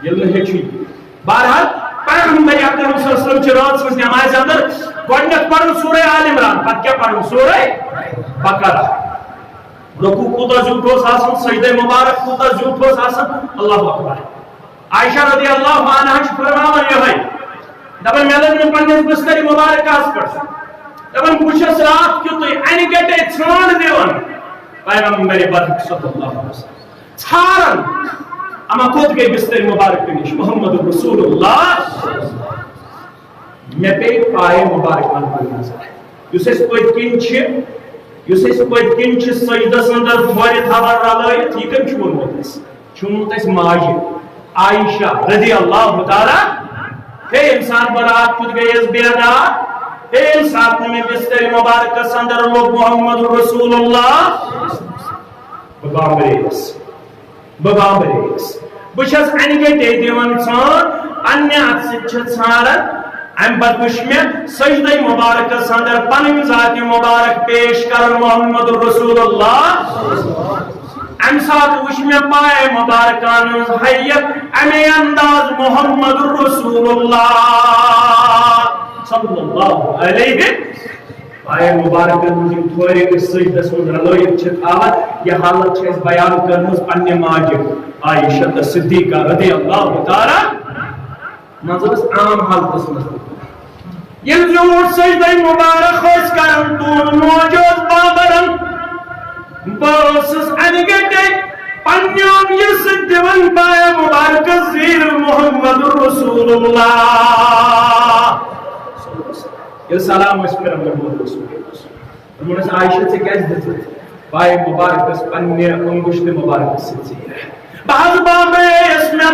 ییٚلہِ نہٕ ہیٚچھِ بہرحال پیغمبر اکرم صلی اللہ علیہ وسلم چہِ رٲژ منٛز نمازِ اندر گۄڈنیتھ پرُن سورہ آل عمران پتہٕ کیٛاہ پرُن سورہ بقرہ رکوع کوٗتاہ زیوٗٹھ اوس آسان سجدہ مبارک کوٗتاہ زیوٗٹھ اوس آسان اللہ اکبر عائشہ رضی اللہ عنہا چھِ فرماوان یِہوٚے دپان مےٚ لٔج نہٕ پننِس بستر مبارکس پٮ۪ٹھ دپان بہٕ چھَس راتھ کیُتُے انہِ گٹے ژھرٛانٛڈ دِوان پیغمبر برحق صلی اللہ علیہ وسلم ژھارن اما کوٚت گٔے بستر مبارک نِش محمد رسول اللہ مےٚ پیٚیہِ پایہِ مبارک انٛدر نظر یُس أسۍ پٔتۍ کِنۍ چھِ سجدس اندر کھورِ تھاوان رلٲیِتھ یہِ کٔمۍ چھُ ووٚنمُت اَسہِ چھُ ووٚنمُت اَسہِ ماجہِ عائشہ رضی اللہ تعالی ہے ییٚمہِ ساتہٕ بہٕ راتھ کیُتھ گٔیَس بیدار ہے ییٚمہِ ساتہٕ نہٕ مےٚ بستر مبارکس اندر لوٚگ محمد رسول اللہ بہٕ بامبرییس بہٕ چھَس انہِ گٹے دِوان ژھانٛڈ پننہِ اتھٕ سۭتۍ چھِ ژھانٛڈان امہِ پتہٕ وٕچھ مےٚ سجدے مبارکس اندر پنٕنۍ ذاتِ مبارک پیش کران محمد رسول اللہ امہِ ساتہٕ وٕچھ مےٚ پایہِ مبارکن ہٕنٛز حیت امے انداز محمد رسول اللہ صلی اللہ علیہ پایہِ مبارکن ہٕنٛز یِم تھورِ أسۍ سجدس منٛز رلٲیِتھ چھِ تھاوان یہِ حالت چھِ اَسہِ بیان کٔرمٕژ پننہِ ماجہِ عائشہ صدیقہ رضی اللہ تعالی منٛز ٲس عام حالتس منٛز یل زیوٹ سجدہ مبارک اس کرن تون موجود بابرن بوسس انگٹے پنیون یس دیون پائے مبارک زیر محمد رسول اللہ یہ سلام اس پر محمد رسول اللہ فرمانس عائشہ سے کیس دیتے پائے مبارک اس پنی انگشت مبارک سے زیر بعض بابے اس میں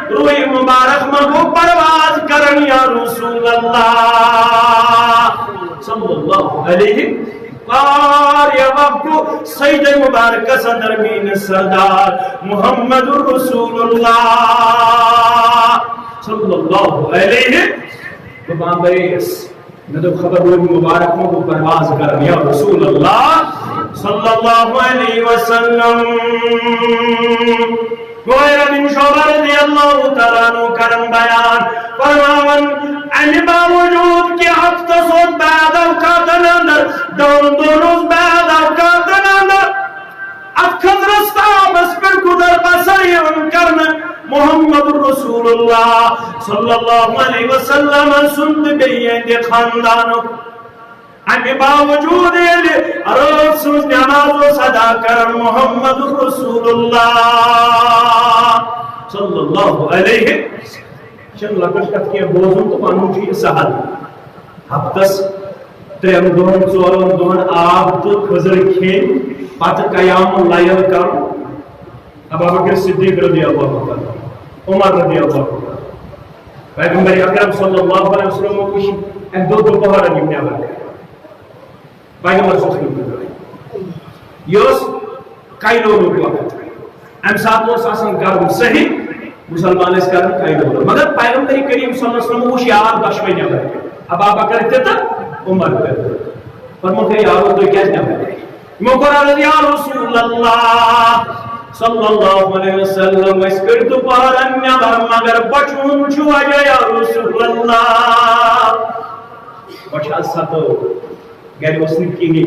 روی مبارک مگو پرواز کرن یا رسول اللہ صلی اللہ علیہ اور یا وقت سید مبارک صدر مین سردار محمد رسول اللہ صلی اللہ علیہ تو بابیس ندو خبر ہوئی مبارک مگو پرواز کرن یا رسول اللہ صلی اللہ علیہ وسلم غیر بن شعبہ رضی اللہ تعالیٰ عنہ کرم بیان فرماون ان باوجود کہ ہفتہ سوت بعد اوقاتن اندر دونوں بعد اوقاتن اندر افخذ رستہ بس پر گزر بسریم کرنا محمد رسول اللہ صلی اللہ علیہ وسلم سند بیئے خاندانوں امی باوجود روز سوز نماز و صدا کرن محمد رسول اللہ صلی اللہ علیہ چن لکشت کے بوزن تو پانو چی سہل ہفتس ترین دون چورن دون آب تو خضر کھین پات قیام لائل کر ابو بکر صدیق رضی اللہ عنہ عمر رضی اللہ عنہ پیغمبر اکرم صلی اللہ علیہ وسلم کو کچھ ایک دو دوپہر نیمنے آباد پیغمبر صلی اللہ علیہ وسلم یوس قائلو لوگ وقت ام ساتھ وہ ساسن گرم صحیح مسلمان اس کرن قائلو لوگ مگر پیغمبر کریم صلی اللہ علیہ وسلم وہ شیار دشوئی نبر اب آبا کرتے تھا عمر کرتے فرمو کہ یارو تو کیا نبر مقرر یا رسول اللہ صلی اللہ علیہ وسلم اس کرتو پارن نبر مگر بچون چھوا یا رسول اللہ بچا ساتھو گھر وسن کینی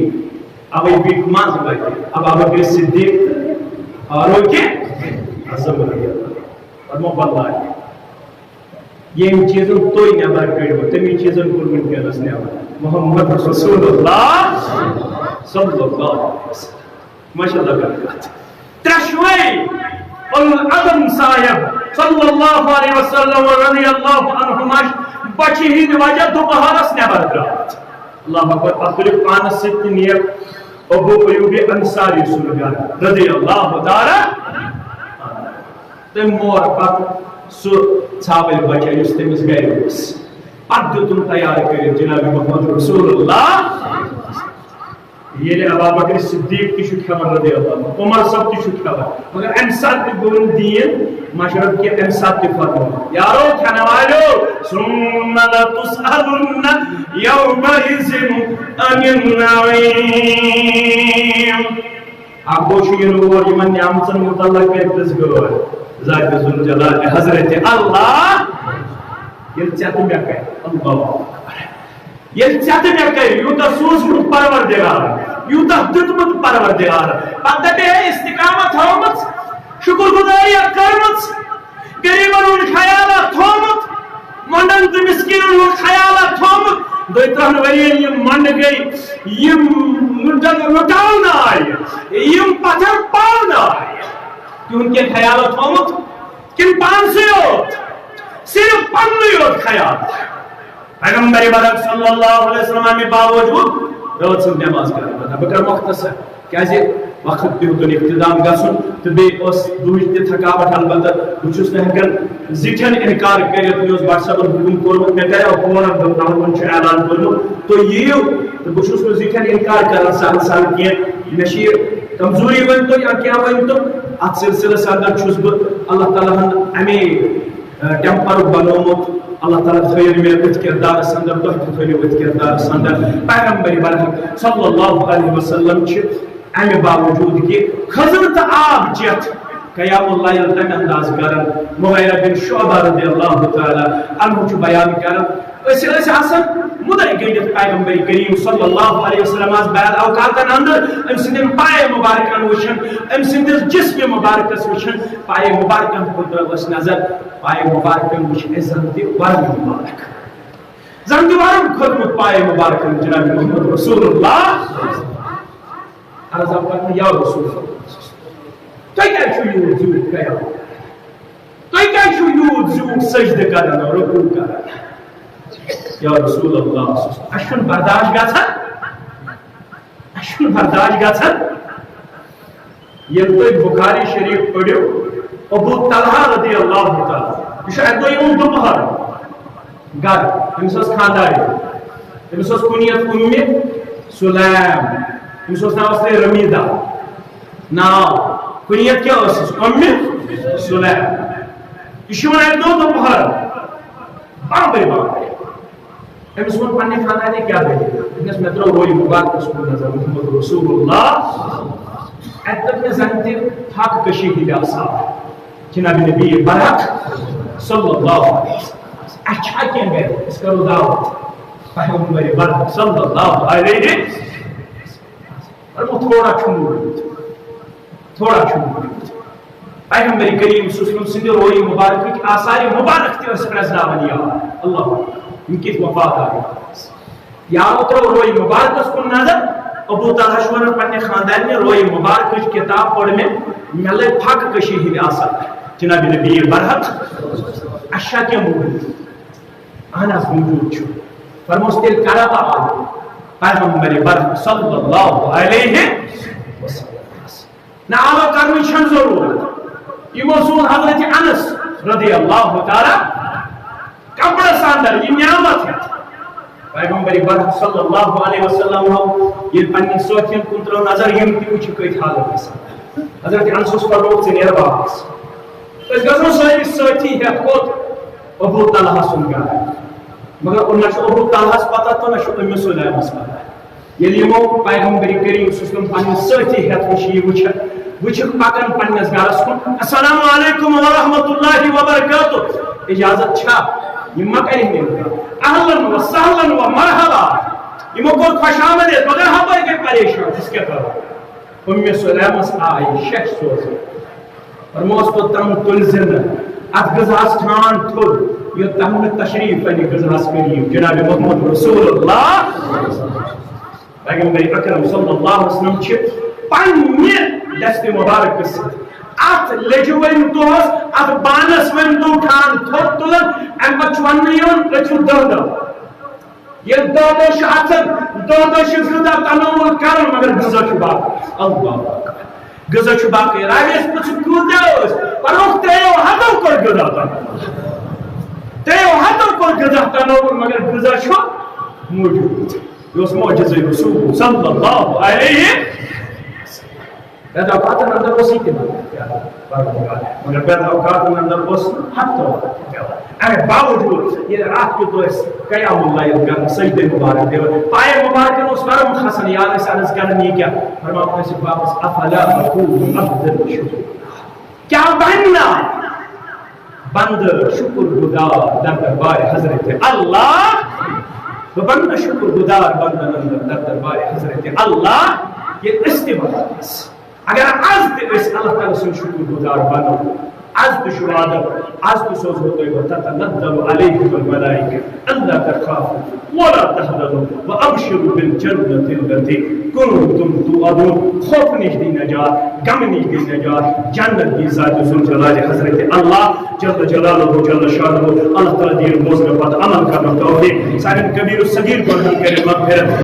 اب یہ بیٹ ماز بائی اب ابو بکر صدیق اور وہ کے اعظم رضی اللہ اور محبت ہے یہ چیزوں تو ہی نبر کرو تمی چیزوں کو من کے رسنے محمد رسول اللہ صلی اللہ علیہ وسلم ماشاءاللہ کرکات ترشوی العظم صاحب صلی اللہ علیہ وسلم رضی اللہ عنہ بچی ہی وجہ دوپہر اس نبر کرات اللہ اکبر اخرق پانس ست نیت ابو ایوب انصاری سنگار رضی اللہ تعالی تم مور پت سو ثابل بچہ اس تمس گئے اس پت تم تیار کرے جناب محمد رسول اللہ یہ ابو بکر صدیق کی شکھا رضی اللہ عمر سب کی شکھا مگر انصار کی گون دین مشرب کے انصار کی فرما یارو کھانا والو ثم لتسألن يومئذ عن النعيم آپ گوشو یہ نور یمن نعمتن متعلق کرتس گو ذات ذوالجلال حضرت اللہ یہ چاہتے میں کہے اللہ یہ چاہتے میں کہے یوتا سوز مت پروردگار یوتا دتمت پروردگار پتہ ہے استقامت ہومت شکر گزاری کرمت غریبن ہن خیالات تھومت منڈن تو مسکینن ہن خیالات تھومت دوترہن ورین یم منڈ گئی یم لٹاؤن آئی یم پتھر پاؤن آئی کہ ان کے خیالات تھومت کن پانسے ہوت صرف پنوی ہوت خیال پیغمبر برک صلی اللہ علیہ وسلم میں باوجود روز سن نماز کرنا بکر مختصر کیازِ وقت بھی ہوتن اقتدام گسن تو بے اس دوش تے تھکاوٹ البتہ بچس نہ ہکن زٹھن انکار کریت نیوز واٹس ایپ حکم کورمت میں کرے اور فون دہن چھ اعلان کرنو تو یہ تو بچس نہ زٹھن انکار کرن سال سال کی نشیر کمزوری ون تو یا کیا ون تو ات سلسلہ سادہ چھس ب اللہ تعالی ہن امی ٹیمپر بنومت اللہ تعالیٰ خیر میں ات کردار سندر تو خیر ات کردار سندر پیغمبر برحق صلی اللہ علیہ وسلم چھ امی باوجود کہ خضر تا آب چیت قیام اللہ یلتن انداز کرن مغیرہ بن شعبہ رضی اللہ تعالیٰ عنہ چھ بیان کرن اس حسن مدر گئیت پیغمبر کریم صلی اللہ علیہ وسلم از بعد اوقاتن اندر ام سندن پائے مبارکان وشن ام سندن جسم مبارکس وشن پائے مبارکان خود اس نظر پائے مبارکان وش عزت ورد مبارک زندوارم خدمت پائے مبارک جناب محمد رسول اللہ عرض آپ یا رسول اللہ تو کیا چھو یود زیود کیا تو کیا چھو یود زیود سجد کرنا رکوع کرنا یا رسول اللہ اشن برداشت گژھان یل تھی بخاری شریف پڑھو ابو طلحہ رضی اللہ تعالی یہ اک دہ یون دوپہر گھر امس خاندار امس کنیت سلیم امس ناو رمیدہ ناو کنیت کیا سلیم یہ اک دہ دوپہر بابے امس ون پنہ خاندان کیا دس مے ترو روی مبارک کن نظر محمد رسول اللہ اتنے زن تھک کشی ہند آسان جناب نبی برحق صلی اللہ علیہ وسلم اچھا کیا گئے اس کرو دعوت پیغمبر برحق صلی اللہ علیہ وسلم وہ تھوڑا چھوڑ پیغمبر کریم صلی اللہ علیہ وسلم سندھ روی مبارک کی آثار مبارک تھی اس پرزناون یا اللہ ان کی وفات آ گئی یا اترو روی مبارک کن نظر ابو طلحہ شوان پنہ خاندان میں روی مبارک کتاب پڑھ میں ملے پھک کشی ہند آسان جناب نبی برحق اشیا کیا موجود آناز موجود چھو فرموس تیل کرا با آگے پیغمبر برحق صلی اللہ علیہ وسلم نا آلو کرنی چھن ضرورت یہ موضوع حضرت انس رضی اللہ تعالی کپڑا ساندر یہ نعمت ہے پیغمبر برحق صلی اللہ علیہ وسلم یہ پنی سوچن کنترو نظر یم تی وچھ کوئی حالت ہے حضرت انس اس پر روک سے نیر باس اس گزرو سوئی سوچی ہے خود ابو طلحہ سن گا مگر انہا شو ابو طلحہ پتا تو نہ شو امی سلیم اس پتا یہ لیمو پیغمبر کریم صلی اللہ علیہ وسلم پنی سوچی ہے وچھی وچھ پاکن پنیس گارس کن السلام علیکم ورحمت اللہ وبرکاتہ اجازت چھا یہ مکریں گے اہلن و سہلن و مرحبا یہ مکر خوش آمدید مگر ہمارے کے پریشان جس کے طرح امی سلیم اس آئی شیخ سوزی اور موس کو تم تل زندہ ات غذاس کھان تھل یہ تم تشریف ہے غذاس کریم جناب محمد رسول اللہ پیغمبر اکرم صلی اللہ علیہ وسلم چھ پنہ دست مبارک سے ات لجوین دوس ات بانس ون دو کھان تھل تلن ام بچوان یون رچو دو یہ دو شاطر دو غذا تناول کرن مگر غذا چھ باقی اللہ غذا چھ باقی راویس پچھ کودوس پروخ تیو ہتو کر غذا تناول مگر غذا چھ موجود یہ معجزہ رسول صلی اللہ علیہ پیدا اوقات اندر وسیع کے مگر پیدا اوقات اندر وسیع حق تو اگر باوجود یہ رات کے دوس قیام اللہ کا سجدے مبارک دے پائے مبارک اس ورم خسن یاد اس انس کرن یہ کیا فرمایا اپنے سے واپس افلا اقول عبد الشکر کیا بننا بند شکر گزار در دربار حضرت اللہ تو بند شکر گزار بند در دربار حضرت اللہ یہ استعمال اگر از اس اللہ تعالی سے شکر گزار بنو از شہادت از سوز ہوتے ہو تتنزل علیکم الملائکہ الا تخافوا ولا تحزنوا وابشروا بالجنة التي كنتم توعدون خوف نہیں دی نجات غم نہیں دی نجات جنت کی ذات ذوالجلال حضرت اللہ جل جلالہ جل شانہ اللہ تعالی دین بوزنے پر عمل کرنا توفیق سارے کبیر و صغیر کو کرے مغفرت